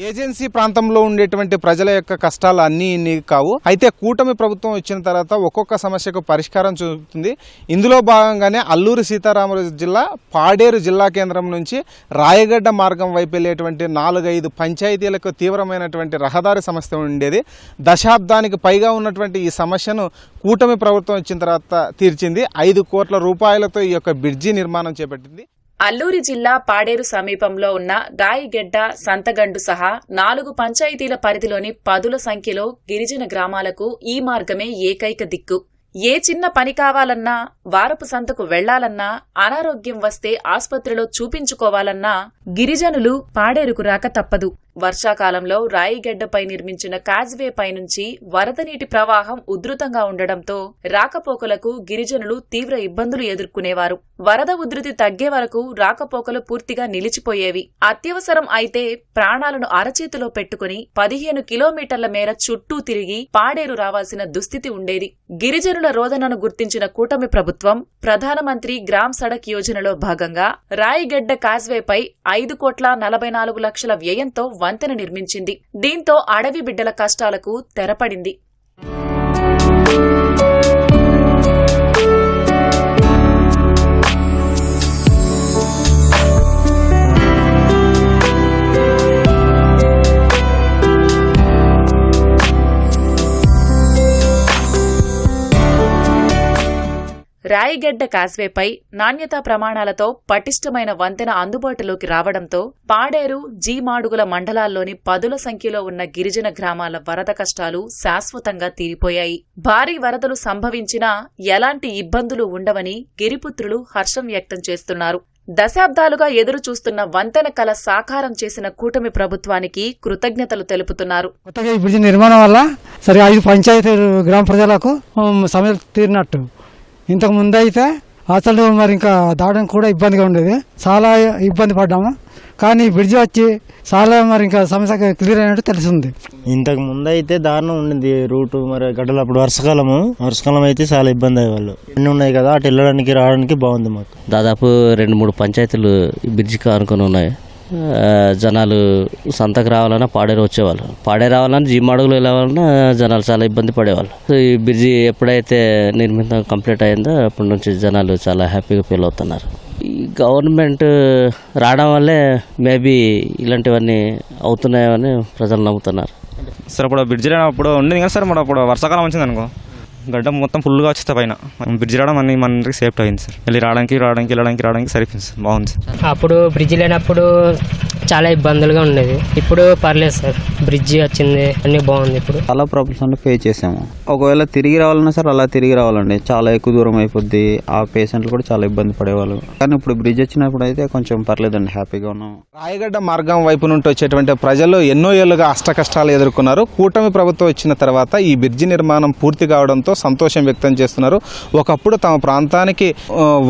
ఏజెన్సీ ప్రాంతంలో ఉండేటువంటి ప్రజల యొక్క కష్టాలు అన్నీ ఇన్ని కావు. అయితే కూటమి ప్రభుత్వం వచ్చిన తర్వాత ఒక్కొక్క సమస్యకు పరిష్కారం చూపుతుంది. ఇందులో భాగంగానే అల్లూరి సీతారామరాజు జిల్లా పాడేరు జిల్లా కేంద్రం నుంచి రాయగడ్డ మార్గం వైపు వెళ్ళేటువంటి 4-5 పంచాయతీలకు తీవ్రమైనటువంటి రహదారి సమస్య ఉండేది. దశాబ్దానికి పైగా ఉన్నటువంటి ఈ సమస్యను కూటమి ప్రభుత్వం వచ్చిన తర్వాత తీర్చింది. 5 కోట్ల రూపాయలతో ఈ యొక్క బ్రిడ్జి నిర్మాణం చేపట్టింది. అల్లూరి జిల్లా పాడేరు సమీపంలో ఉన్న గాయిగెడ్డ, సంతగండు సహా 4 పంచాయతీల పరిధిలోని 10ల సంఖ్యలో గిరిజన గ్రామాలకు ఈ మార్గమే ఏకైక దిక్కు. ఏ చిన్న పని కావాలన్నా, వారపు సంతకు వెళ్లాలన్నా, అనారోగ్యం వస్తే ఆస్పత్రిలో చూపించుకోవాలన్నా గిరిజనులు పాడేరుకు రాక తప్పదు. వర్షాకాలంలో రాయిగడ్డపై నిర్మించిన కాజ్వే పై నుంచి వరద నీటి ప్రవాహం ఉధృతంగా ఉండడంతో రాకపోకలకు గిరిజనులు తీవ్ర ఇబ్బందులు ఎదుర్కొనేవారు. వరద ఉధృతి తగ్గే వరకు రాకపోకలు పూర్తిగా నిలిచిపోయేవి. అత్యవసరం అయితే ప్రాణాలను అరచేతిలో పెట్టుకుని 15 కిలోమీటర్ల మేర చుట్టూ తిరిగి పాడేరు రావాల్సిన దుస్థితి ఉండేది. గిరిజనుల రోదనను గుర్తించిన కూటమి ప్రభుత్వం ప్రధానమంత్రి గ్రామ్ సడక్ యోజనలో భాగంగా రాయిగడ్డ కాజ్వేపై 5,44,00,000 వ్యయంతో వంతెన నిర్మించింది. దీంతో అడవి బిడ్డల కష్టాలకు తెరపడింది. రాయిగడ్డ కాజ్వేపై నాణ్యతా ప్రమాణాలతో పటిష్టమైన వంతెన అందుబాటులోకి రావడంతో పాడేరు, జీమాడుగుల మండలాల్లోని పదుల సంఖ్యలో ఉన్న గిరిజన గ్రామాల వరద కష్టాలు శాశ్వతంగా తీరిపోయాయి. భారీ వరదలు సంభవించినా ఎలాంటి ఇబ్బందులు ఉండవని గిరిపుత్రులు హర్షం వ్యక్తం చేస్తున్నారు. దశాబ్దాలుగా ఎదురు చూస్తున్న వంతెన కల సాకారం చేసిన కూటమి ప్రభుత్వానికి కృతజ్ఞతలు తెలుపుతున్నారు. కొత్తగా ఈ బ్రిడ్జి నిర్మాణం వల్ల సరే 5 పంచాయతీ గ్రామ ప్రజలకు సమస్యలు తీరినట్టు. ఇంతకు ముందు అయితే అసలు మరి ఇంకా దాడడానికి కూడా ఇబ్బందిగా ఉండేది, చాలా ఇబ్బంది పడ్డాము. కానీ బ్రిడ్జి వచ్చి చాలా మరి ఇంకా సమస్య క్లియర్ అయినట్టు తెలిసింది. ఇంతకు ముందు అయితే దారుణం ఉండింది రూటు, మరి గడ్డలు అప్పుడు వర్షకాలం అయితే చాలా ఇబ్బంది అయ్యేవాళ్ళు. అన్నీ ఉన్నాయి కదా, అటు వెళ్ళడానికి రావడానికి బాగుంది. మాకు దాదాపు 2-3 పంచాయతీలు ఈ బ్రిడ్జికి ఆనుకొని ఉన్నాయి. జనాలు సంతకు రావాలన్నా పాడేరు వచ్చేవాళ్ళు, పాడేరు రావాలన్నా జీమాడుగులు వెళ్ళాలన్నా జనాలు చాలా ఇబ్బంది పడేవాళ్ళు. ఈ బ్రిడ్జి ఎప్పుడైతే నిర్మితం కంప్లీట్ అయిందో అప్పటి నుంచి జనాలు చాలా హ్యాపీగా ఫీల్ అవుతున్నారు. ఈ గవర్నమెంట్ రావడం వల్లే మేబీ ఇలాంటివన్నీ అవుతున్నాయని ప్రజలు నమ్ముతున్నారు. సార్ ఇప్పుడు బ్రిడ్జి రానప్పుడు ఉండేది కదా సార్, మన అప్పుడు వర్షాకాలం వచ్చింది అనుకో, గడ్డ మొత్తం ఫుల్గా వచ్చేస్తా పైన. బ్రిడ్జి రావడం అన్ని మనకి సేఫ్టీ అయింది సార్. వెళ్ళడానికి సరిపోయింది సార్, బాగుంది సార్. అప్పుడు బ్రిడ్జి లేనప్పుడు చాలా ఇబ్బందులుగా ఉండేది, ఇప్పుడు పర్లేదు సార్, బ్రిడ్జి వచ్చింది, అన్ని బాగుంది. ఇప్పుడు చాలా ప్రాబ్లమ్స్ అంటే ఫేస్ చేసాము. ఒకవేళ తిరిగి రావాలన్నా సార్ అలా తిరిగి రావాలండి, చాలా ఎక్కువ దూరం అయిపోద్ది. ఆ పేషెంట్లు కూడా చాలా ఇబ్బంది పడేవాళ్ళు. కానీ ఇప్పుడు బ్రిడ్జ్ వచ్చినప్పుడు అయితే కొంచెం పర్లేదండి, హ్యాపీగా ఉన్నాం. రాయగడ్డ మార్గం వైపు నుండి వచ్చేటువంటి ప్రజలు ఎన్నో ఏళ్లుగా అష్ట కష్టాలు ఎదుర్కొన్నారు. కూటమి ప్రభుత్వం వచ్చిన తర్వాత ఈ బ్రిడ్జి నిర్మాణం పూర్తి కావడంతో సంతోషం వ్యక్తం చేస్తున్నారు. ఒకప్పుడు తమ ప్రాంతానికి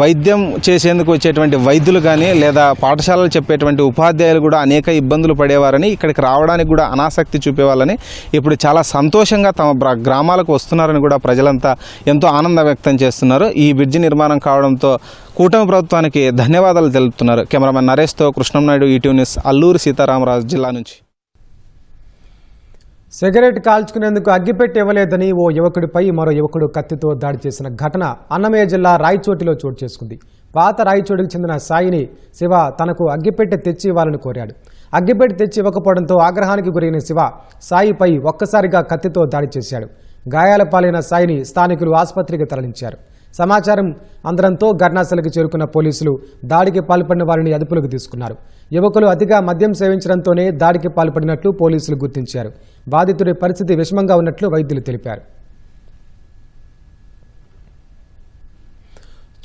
వైద్యం చేసేందుకు వచ్చేటువంటి వైద్యులు కానీ లేదా పాఠశాలలు చెప్పేటువంటి ఉపాధ్యాయులు కూడా అనేక ఇబ్బందులు పడేవారని, ఇక్కడికి రావడానికి కూడా అనాసక్తి చూపేవాళ్ళని, ఇప్పుడు చాలా సంతోషంగా తమ గ్రామాలకు వస్తున్నారని కూడా ప్రజలంతా ఎంతో ఆనందం వ్యక్తం చేస్తున్నారు. ఈ బ్రిడ్జి నిర్మాణం కావడంతో కూటమి ప్రభుత్వానికి ధన్యవాదాలు తెలుపుతున్నారు. కెమెరామెన్ నరేష్తో కృష్ణంనాయుడు, ఈటీవీ న్యూస్, అల్లూరు సీతారామరాజు జిల్లా నుంచి. సిగరెట్ కాల్చుకునేందుకు అగ్గిపెట్టి ఇవ్వలేదని ఓ యువకుడిపై మరో యువకుడు కత్తితో దాడి చేసిన ఘటన అన్నమయ్య జిల్లా రాయచోటిలో చోటు చేసుకుంది. పాత రాయచోటికి చెందిన సాయిని శివ తనకు అగ్గిపెట్టి తెచ్చి ఇవ్వాలని కోరాడు. అగ్గిపెట్టి తెచ్చి ఇవ్వకపోవడంతో ఆగ్రహానికి గురైన శివ సాయిపై ఒక్కసారిగా కత్తితో దాడి చేశాడు. గాయాల పాలైన సాయిని స్థానికులు ఆసుపత్రికి తరలించారు. సమాచారం అందడంతో ఘటనాస్థలికి చేరుకున్న పోలీసులు దాడికి పాల్పడిన వారిని అదుపులోకి తీసుకున్నారు. యువకులు అతిగా మద్యం సేవించడంతోనే దాడికి పాల్పడినట్లు పోలీసులు గుర్తించారు. బాధితుడి పరిస్థితి విషమంగా ఉన్నట్లు వైద్యులు తెలిపారు.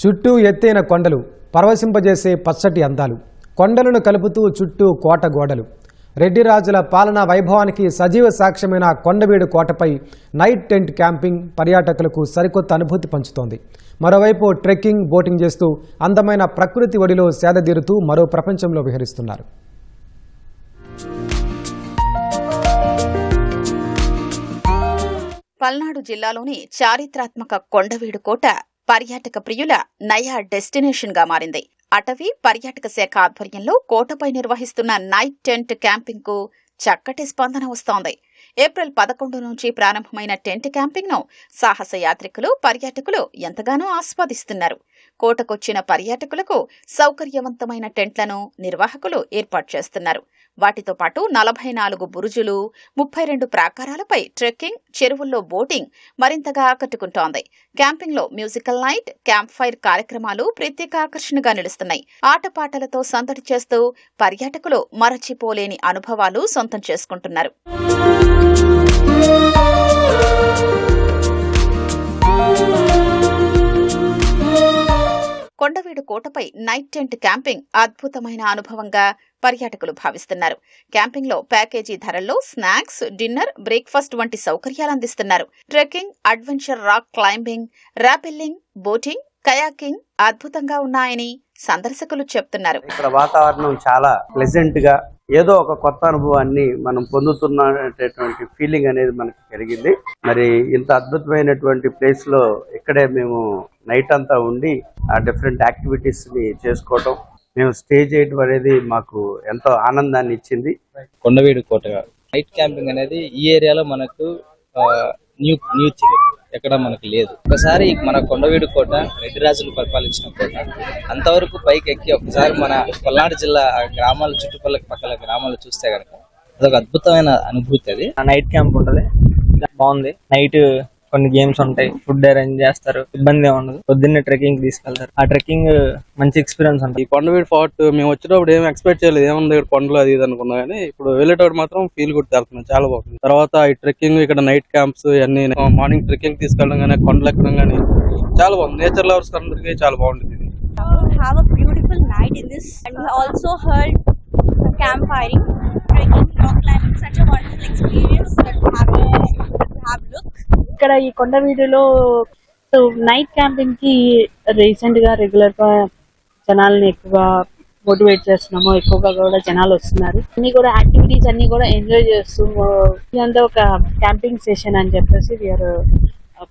చుట్టూ ఎత్తైన కొండలు, పరవశింపజేసే పచ్చటి అందాలు, కొండలను కలుపుతూ చుట్టూ కోట గోడలు. రెడ్డిరాజుల పాలనా వైభవానికి సజీవ సాక్ష్యమైన కొండవీడు కోటపై నైట్ టెంట్ క్యాంపింగ్ పర్యాటకులకు సరికొత్త అనుభూతి పంచుతోంది. మరోవైపు ట్రెక్కింగ్, బోటింగ్ చేస్తూ అందమైన ప్రకృతి ఒడిలో సేదతీరుతూ మరో ప్రపంచంలో విహరిస్తున్నారు. పల్నాడు జిల్లాలోని చారిత్రాత్మక కొండవీడు కోట పర్యాటక ప్రియుల నయా డెస్టినేషన్ గా మారింది. అటవీ పర్యాటక శాఖ ఆధ్వర్యంలో కోటపై నిర్వహిస్తున్న నైట్ టెంట్ క్యాంపింగ్ కు చక్కటి స్పందన వస్తోంది. ఏప్రిల్ 11 నుంచి ప్రారంభమైన టెంట్ క్యాంపింగ్ ను సాహస యాత్రికులు, పర్యాటకులు ఎంతగానో ఆస్వాదిస్తున్నారు. కోటకొచ్చిన పర్యాటకులకు సౌకర్యవంతమైన టెంట్లను నిర్వాహకులు ఏర్పాటు చేస్తున్నారు. వాటితో పాటు 44 బురుజులు, 32 ప్రాకారాలపై ట్రెక్కింగ్, చెరువుల్లో బోటింగ్ మరింతగా ఆకట్టుకుంటోంది. క్యాంపింగ్ లో మ్యూజికల్ నైట్, క్యాంప్ ఫైర్ కార్యక్రమాలు ప్రత్యేక ఆకర్షణగా నిలుస్తున్నాయి. ఆటపాటలతో సందడి చేస్తూ పర్యాటకులు మరచిపోలేని అనుభవాలు సొంతం చేసుకుంటున్నారు. కొండవీడు కోటపై నైట్ టెంట్ క్యాంపింగ్ అద్భుతమైన అనుభవంగా పర్యాటకులు భావిస్తున్నారు. క్యాంపింగ్ లో ప్యాకేజీ ధరల్లో స్నాక్స్, డిన్నర్, బ్రేక్ఫాస్ట్ వంటి సౌకర్యాలు అందిస్తున్నారు. Trekking, adventure rock climbing, rappelling, boating, kayaking అద్భుతంగా ఉన్నాయని సందర్శకులు చెప్తున్నారు. ఇక్కడ వాతావరణం చాలా ప్లెజెంట్ గా, ఏదో ఒక కొత్త అనుభవాన్ని మనం పొందుతున్నటువంటి ఫీలింగ్ అనేది మనకి కలిగింది. మరి ఇంత అద్భుతమైనటువంటి ప్లేస్ లో ఇక్కడే మేము నైట్ అంతా ఉండి ఆ డిఫరెంట్ యాక్టివిటీస్ ని చేసుకోవటం, మేము స్టే చేయడం అనేది మాకు ఎంతో ఆనందాన్ని ఇచ్చింది. కొండవీడు కోట నైట్ క్యాంపింగ్ అనేది ఈ ఏరియాలో మనకు న్యూ ఎక్కడ మనకు లేదు. ఒకసారి మన కొండవీడు కోట రెడ్డి రాజులు పరిపాలించిన కోట. అంతవరకు పైకి ఎక్కి ఒకసారి మన పల్నాడు జిల్లా గ్రామాల చుట్టుపక్కల గ్రామాలు చూస్తే కనుక అదొక అద్భుతమైన అనుభూతి. అది నైట్ క్యాంప్ ఉంటుంది, బాగుంది. నైట్ కొన్ని గేమ్స్ ఉంటాయి, ఫుడ్ అరేంజ్ చేస్తారు, ఇబ్బంది ఉండదు. పొద్దున్నే ట్రెక్కింగ్ తీసుకెళ్తారు, ఆ ట్రెక్కింగ్ మంచి ఎక్స్పీరియన్స్ ఉంటుంది. ఈ కొండవీడు ఫోర్ట్ మేము వచ్చేటప్పుడు ఏం ఎక్స్పెక్ట్ చేయలేదు, ఏముంది ఇక్కడ కొండలు అది ఇది అనుకున్నా, కానీ ఇప్పుడు వెళ్ళేటప్పుడు మాత్రం ఫీల్ గుడ్ వెళ్తున్నాం, చాలా బాగుంది. తర్వాత ఈ ట్రెక్కింగ్, ఇక్కడ నైట్ క్యాంప్స్ అన్ని, మార్నింగ్ ట్రెక్కింగ్ తీసుకెళ్ళడం కానీ, కొండలు ఎక్కడం కానీ చాలా బాగుంది. నేచర్ లవర్స్ అందరికీ చాలా బాగుంటుంది. Have a beautiful night in this, and we also heard campfiring, trekking, rock climbing, such a wonderful experience that we have look. ఇక్కడ ఈ కొండవీడులో నైట్ క్యాంపింగ్ కి రీసెంట్ గా రెగ్యులర్ గా జనాలని ఎక్కువగా మోటివేట్ చేస్తున్నాము, ఎక్కువగా కూడా జనాలు వస్తున్నారు. అన్ని కూడా యాక్టివిటీస్ అన్ని కూడా ఎంజాయ్ చేస్తూ, ఇదంతా ఒక క్యాంపింగ్ సెషన్ అని చెప్పేసి వీఆర్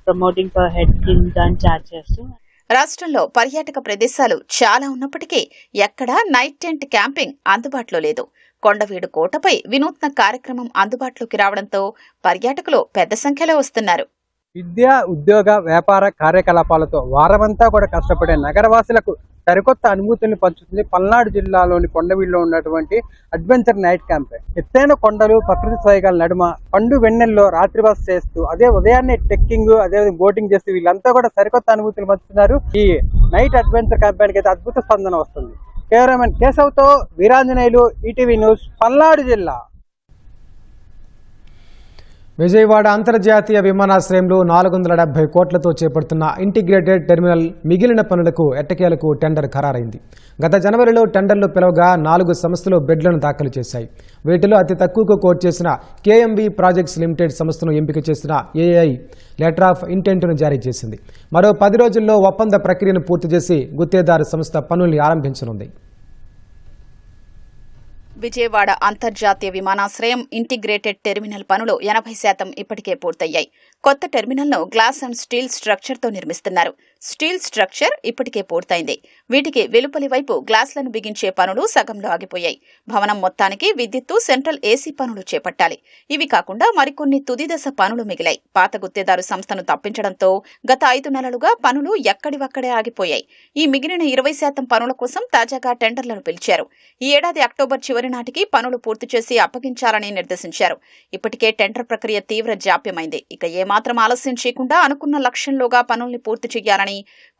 ప్రమోటింగ్ ఫర్ హెడ్కింగ్ అని చార్జ్ చేస్తూ. రాష్ట్రంలో పర్యాటక ప్రదేశాలు చాలా ఉన్నప్పటికీ ఎక్కడా నైట్ టెంట్ క్యాంపింగ్ అందుబాటులో లేదు. కొండవీడు కోటపై వినూత్న కార్యక్రమం అందుబాటులోకి రావడంతో పర్యాటకులు పెద్ద సంఖ్యలో వస్తున్నారు. విద్య, ఉద్యోగ, వ్యాపార కార్యకలాపాలతో వారమంతా కూడా కష్టపడే నగరవాసులకు సరికొత్త అనుభూతిని పంచుతుంది పల్నాడు జిల్లాలోని కొండవీడులో ఉన్నటువంటి అడ్వెంచర్ నైట్ క్యాంప్. ఎత్తైన కొండలు, ప్రకృతి సోయగాల నడుమ పండు వెన్నెల్లో రాత్రి బస చేస్తూ, అదే ఉదయాన్నే ట్రెక్కింగ్, అదే బోటింగ్ చేస్తూ వీళ్ళంతా కూడా సరికొత్త అనుభూతులు పంచుతున్నారు. ఈ నైట్ అడ్వెంచర్ క్యాంపానికి అయితే అద్భుత స్పందన వస్తుంది. కెమెరామెన్ కేశవ్తో వీరాంజనేయులు, ఈటీవీ న్యూస్, పల్నాడు జిల్లా. విజయవాడ అంతర్జాతీయ విమానాశ్రయంలో 470 కోట్లతో చేపడుతున్న ఇంటిగ్రేటెడ్ టెర్మినల్ మిగిలిన పనులకు ఎట్టకేలకు టెండర్ ఖరారైంది. గత జనవరిలో టెండర్లు పిలవగా 4 సంస్థలు బిడ్లను దాఖలు చేశాయి. వీటిలో అతి తక్కువకు కోట్ చేసిన కేఎంబీ ప్రాజెక్ట్స్ లిమిటెడ్ సంస్థను ఎంపిక చేసిన ఏఐ లెటర్ ఆఫ్ ఇంటెంట్ను జారీ చేసింది. మరో 10 రోజుల్లో ఒప్పంద ప్రక్రియను పూర్తి చేసి గుత్తేదారు సంస్థ పనుల్ని ఆరంభించనుంది. విజయవాడ అంతర్జాతీయ విమానాశ్రయం ఇంటిగ్రేటెడ్ టెర్మినల్ పనులు 80% ఇప్పటికే పూర్తయ్యాయి. కొత్త టెర్మినల్ను గ్లాస్ అండ్ స్టీల్ స్ట్రక్చర్తో నిర్మిస్తున్నారు. స్టీల్ స్ట్రక్చర్ ఇప్పటికే పూర్తయింది. వీటికి వెలుపలి వైపు గ్లాసులను బిగించే పనులు సగంలో ఆగిపోయాయి. భవనం మొత్తానికి విద్యుత్తు, సెంట్రల్ ఏసీ పనులు చేపట్టాలి. ఇవి కాకుండా మరికొన్ని తుది దశ పనులు మిగిలాయి. పాత గుత్తేదారు సంస్థను తప్పించడంతో గత 5 నెలలుగా పనులు ఎక్కడివక్కడే ఆగిపోయాయి. ఈ మిగిలిన 20% పనుల కోసం తాజాగా టెండర్లను పిలిచారు. ఈ ఏడాది అక్టోబర్ చివరి నాటికి పనులు పూర్తి చేసి అప్పగించాలని నిర్దేశించారు. ఇప్పటికే టెండర్ ప్రక్రియ తీవ్ర జాప్యమైంది. ఇక ఏమాత్రం ఆలస్యం చేయకుండా అనుకున్న లక్ష్యంలోగా పనుల్ని పూర్తి చేయాలని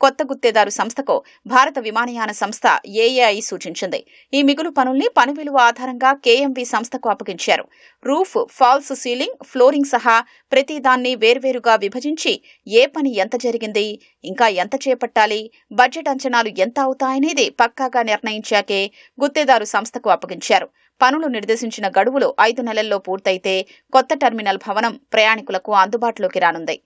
కొత్త గుత్తేదారు సంస్థకు భారత విమానయాన సంస్థ ఏఏఐ సూచించింది. ఈ మిగులు పనుల్ని పని విలువ ఆధారంగా కేఎంవి సంస్థకు అప్పగించారు. రూఫ్, ఫాల్స్ సీలింగ్, ఫ్లోరింగ్ సహా ప్రతిదాన్ని వేర్వేరుగా విభజించి ఏ పని ఎంత జరిగింది, ఇంకా ఎంత చేపట్టాలి, బడ్జెట్ అంచనాలు ఎంత అవుతాయనేది పక్కాగా నిర్ణయించాకే గుత్తేదారు సంస్థకు అప్పగించారు. పనులు నిర్దేశించిన గడువులు 5 నెలల్లో పూర్తయితే కొత్త టెర్మినల్ భవనం ప్రయాణికులకు అందుబాటులోకి రానుంది.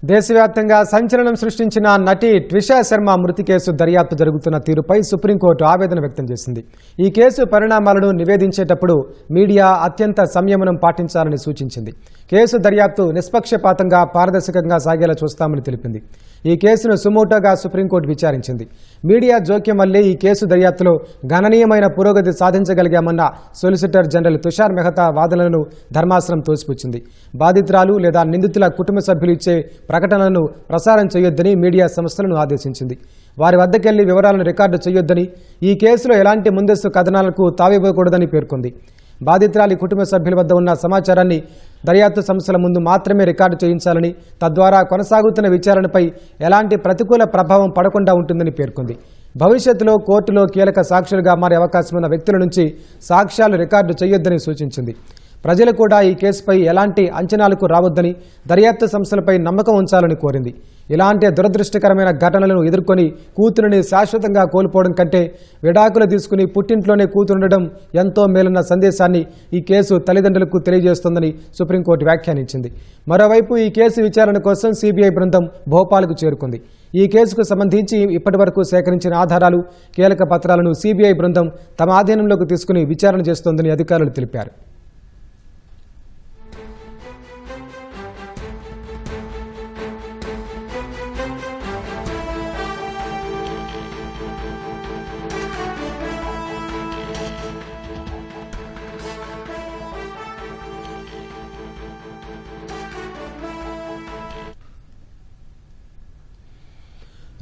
దేశవ్యాప్తంగా సంచలనం సృష్టించిన నటి ట్విషా శర్మ మృతి కేసు దర్యాప్తు జరుగుతున్న తీరుపై సుప్రీంకోర్టు ఆవేదన వ్యక్తం చేసింది. ఈ కేసు పరిణామాలను నివేదించేటప్పుడు మీడియా అత్యంత సంయమనం పాటించాలని సూచించింది. కేసు దర్యాప్తు నిష్పక్షపాతంగా, పారదర్శకంగా సాగేలా చూస్తామని తెలిపింది. ఈ కేసును సుమోటోగా సుప్రీంకోర్టు విచారించింది. మీడియా జోక్యం వల్లే ఈ కేసు దర్యాప్తులో గణనీయమైన పురోగతి సాధించగలిగామన్న సొలిసిటర్ జనరల్ తుషార్ మెహతా వాదనలను ధర్మాసనం తోసిపుచ్చింది. బాధితురాలు లేదా నిందితుల కుటుంబ సభ్యులు ఇచ్చే ప్రకటనలను ప్రసారం చేయొద్దని మీడియా సంస్థలను ఆదేశించింది. వారి వద్దకెళ్లి వివరాలను రికార్డు చేయొద్దని, ఈ కేసులో ఎలాంటి ముందస్తు కథనాలకు తావివ్వకూడదని పేర్కొంది. బాధితురాలి కుటుంబ సభ్యుల వద్ద ఉన్న సమాచారాన్ని దర్యాప్తు సంస్థల ముందు మాత్రమే రికార్డు చేయించాలని, తద్వారా కొనసాగుతున్న విచారణపై ఎలాంటి ప్రతికూల ప్రభావం పడకుండా ఉంటుందని పేర్కొంది. భవిష్యత్తులో కోర్టులో కీలక సాక్షులుగా మారే అవకాశం ఉన్న వ్యక్తుల నుంచి సాక్ష్యాలు రికార్డు చేయొద్దని సూచించింది. ప్రజలు కూడా ఈ కేసుపై ఎలాంటి అంచనాలకు రావద్దని, దర్యాప్తు సంస్థలపై నమ్మకం ఉంచాలని కోరింది. ఇలాంటి దురదృష్టకరమైన ఘటనలను ఎదుర్కొని కూతురిని శాశ్వతంగా కోల్పోవడం కంటే విడాకులు తీసుకుని పుట్టింట్లోనే కూతురుండడం ఎంతో మేలన్న సందేశాన్ని ఈ కేసు తల్లిదండ్రులకు తెలియజేస్తోందని సుప్రీంకోర్టు వ్యాఖ్యానించింది. మరోవైపు ఈ కేసు విచారణ కోసం సిబిఐ బృందం భోపాల్కు చేరుకుంది. ఈ కేసుకు సంబంధించి ఇప్పటివరకు సేకరించిన ఆధారాలు, కీలక పత్రాలను సిబిఐ బృందం తమ ఆధీనంలోకి తీసుకుని విచారణ చేస్తోందని అధికారులు తెలిపారు.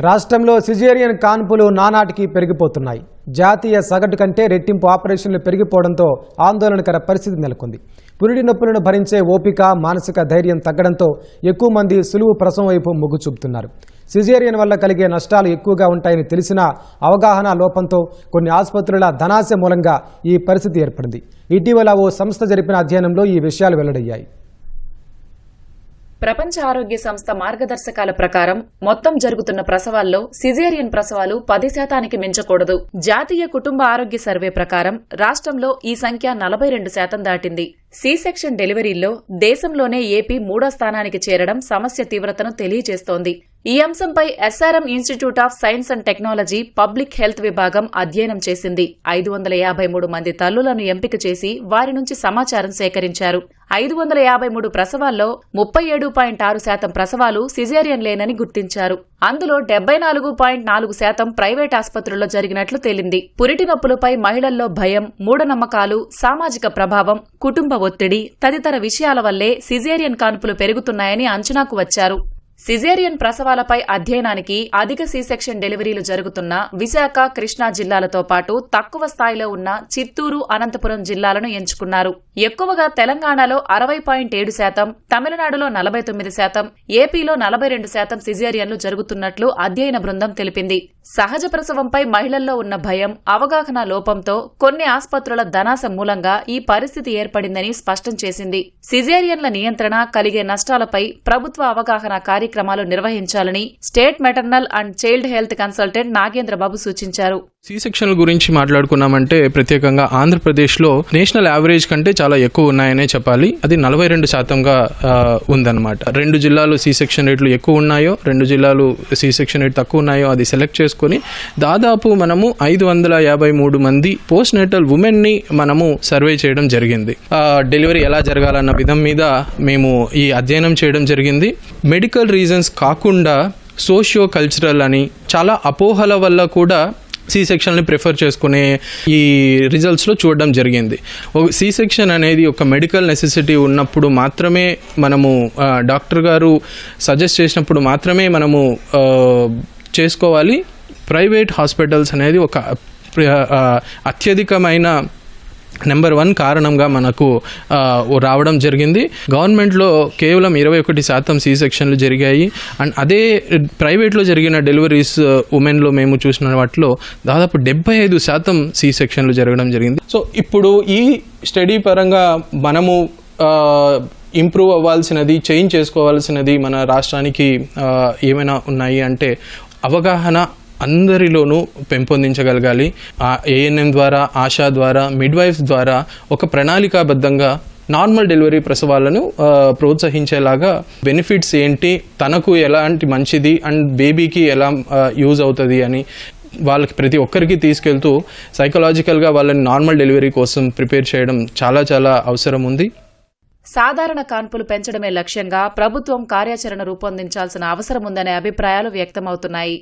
రాష్ట్రంలో సిజేరియన్ కాన్పులు నానాటికి పెరిగిపోతున్నాయి. జాతీయ సగటు కంటే రెట్టింపు ఆపరేషన్లు పెరిగిపోవడంతో ఆందోళనకర పరిస్థితి నెలకొంది. పురిటి నొప్పులను భరించే ఓపిక, మానసిక ధైర్యం తగ్గడంతో ఎక్కువ మంది సులువు ప్రసవం వైపు మొగ్గు చూపుతున్నారు. సిజేరియన్ వల్ల కలిగే నష్టాలు ఎక్కువగా ఉంటాయని తెలిసినా అవగాహన లోపంతో కొన్ని ఆసుపత్రుల ధనాశ మూలంగా ఈ పరిస్థితి ఏర్పడింది. ఇటీవల ఓ సంస్థ జరిపిన అధ్యయనంలో ఈ విషయాలు వెల్లడయ్యాయి. ప్రపంచ ఆరోగ్య సంస్థ మార్గదర్శకాల ప్రకారం మొత్తం జరుగుతున్న ప్రసవాల్లో సిజేరియన్ ప్రసవాలు 10% మించకూడదు. జాతీయ కుటుంబ ఆరోగ్య సర్వే ప్రకారం రాష్ట్రంలో ఈ సంఖ్య 42% దాటింది. సి సెక్షన్ డెలివరీల్లో దేశంలోనే ఏపీ 3వ స్థానానికి చేరడం సమస్య తీవ్రతను తెలియజేస్తోంది. ఈ అంశంపై SRM institute of science and technology public health విభాగం అధ్యయనం చేసింది. 553 మంది తల్లులను ఎంపిక చేసి వారి నుంచి సమాచారం సేకరించారు. 553 ప్రసవాల్లో 37.6% ప్రసవాలు సిజేరియన్ లేనని గుర్తించారు. అందులో 74.4% ప్రైవేట్ ఆసుపత్రుల్లో జరిగినట్లు తేలింది. పురిటి నొప్పులపై మహిళల్లో భయం, మూఢనమ్మకాలు, సామాజిక ప్రభావం, కుటుంబ ఒత్తిడి తదితర విషయాల వల్లే సిజేరియన్ కాన్పులు పెరుగుతున్నాయని అంచనాకు వచ్చారు. సిజేరియన్ ప్రసవాలపై అధ్యయనానికి అధిక సి సెక్షన్ డెలివరీలు జరుగుతున్న విశాఖ, కృష్ణా జిల్లాలతో పాటు తక్కువ స్థాయిలో ఉన్న చిత్తూరు, అనంతపురం జిల్లాలను ఎంచుకున్నారు. ఎక్కువగా తెలంగాణలో 60.7%, తమిళనాడులో 49%, ఏపీలో 42% సిజేరియన్లు జరుగుతున్నట్లు అధ్యయన బృందం తెలిపింది. సహజ ప్రసవంపై మహిళల్లో ఉన్న భయం, అవగాహన లోపంతో కొన్ని ఆసుపత్రుల ధనాశ మూలంగా ఈ పరిస్థితి ఏర్పడిందని స్పష్టం చేసింది. సిజేరియన్ల నియంత్రణ, కలిగే నష్టాలపై ప్రభుత్వ అవగాహన కార్యక్రమాలు నిర్వహించాలని state maternal and child health consultant Nagendra Babu సూచించారు. సి సెక్షన్ల గురించి మాట్లాడుకున్నామంటే ప్రత్యేకంగా ఆంధ్రప్రదేశ్లో నేషనల్ యావరేజ్ కంటే చాలా ఎక్కువ ఉన్నాయనే చెప్పాలి. అది 42%గా ఉందన్నమాట. 2 జిల్లాలు సి సెక్షన్ రేట్లు ఎక్కువ ఉన్నాయో, 2 జిల్లాలు సి సెక్షన్ రేట్ తక్కువ ఉన్నాయో అది సెలెక్ట్ చేసుకుని దాదాపు మనము 553 మంది పోస్ట్ నేటల్ ఉమెన్ని మనము సర్వే చేయడం జరిగింది. డెలివరీ ఎలా జరగాలన్న విధం మీద మేము ఈ అధ్యయనం చేయడం జరిగింది. మెడికల్ రీజన్స్ కాకుండా సోషియో కల్చరల్ అని చాలా అపోహల వల్ల కూడా సి సెక్షన్ని ప్రిఫర్ చేసుకునే ఈ రిజల్ట్స్లో చూడడం జరిగింది. సి సెక్షన్ అనేది ఒక మెడికల్ నెసెసిటీ ఉన్నప్పుడు మాత్రమే మనము డాక్టర్ గారు సజెస్ట్ చేసినప్పుడు మాత్రమే మనము చేసుకోవాలి. ప్రైవేట్ హాస్పిటల్స్ అనేది ఒక అత్యధికమైన నెంబర్ 1 కారణంగా మనకు రావడం జరిగింది. గవర్నమెంట్లో కేవలం 21% సి సెక్షన్లు జరిగాయి. అండ్ అదే ప్రైవేట్లో జరిగిన డెలివరీస్ ఉమెన్లో మేము చూసిన వాటిలో దాదాపు 75% సి సెక్షన్లు జరగడం జరిగింది. సో ఇప్పుడు ఈ స్టడీ పరంగా మనము ఇంప్రూవ్ అవ్వాల్సినది, చేంజ్ చేసుకోవాల్సినది మన రాష్ట్రానికి ఏమైనా ఉన్నాయి అంటే అవగాహన అందరిలోనూ పెంపొందించగలగాలి. ఏఎన్ఎం ద్వారా, ఆశా ద్వారా, మిడ్వైఫ్స్ ద్వారా ఒక ప్రణాళికాబద్ధంగా నార్మల్ డెలివరీ ప్రసవాలను ప్రోత్సహించేలాగా బెనిఫిట్స్ ఏంటి, తనకు ఎలాంటి మంచిది అండ్ బేబీకి ఎలా యూజ్ అవుతుంది అని వాళ్ళకి ప్రతి ఒక్కరికి తీసుకెళ్తూ సైకలాజికల్గా వాళ్ళని నార్మల్ డెలివరీ కోసం ప్రిపేర్ చేయడం చాలా చాలా అవసరం ఉంది. సాధారణ కాన్పులు పెంచడమే లక్ష్యంగా ప్రభుత్వం కార్యాచరణ రూపొందించాల్సిన అవసరం ఉందనే అభిప్రాయాలు వ్యక్తమవుతున్నాయి.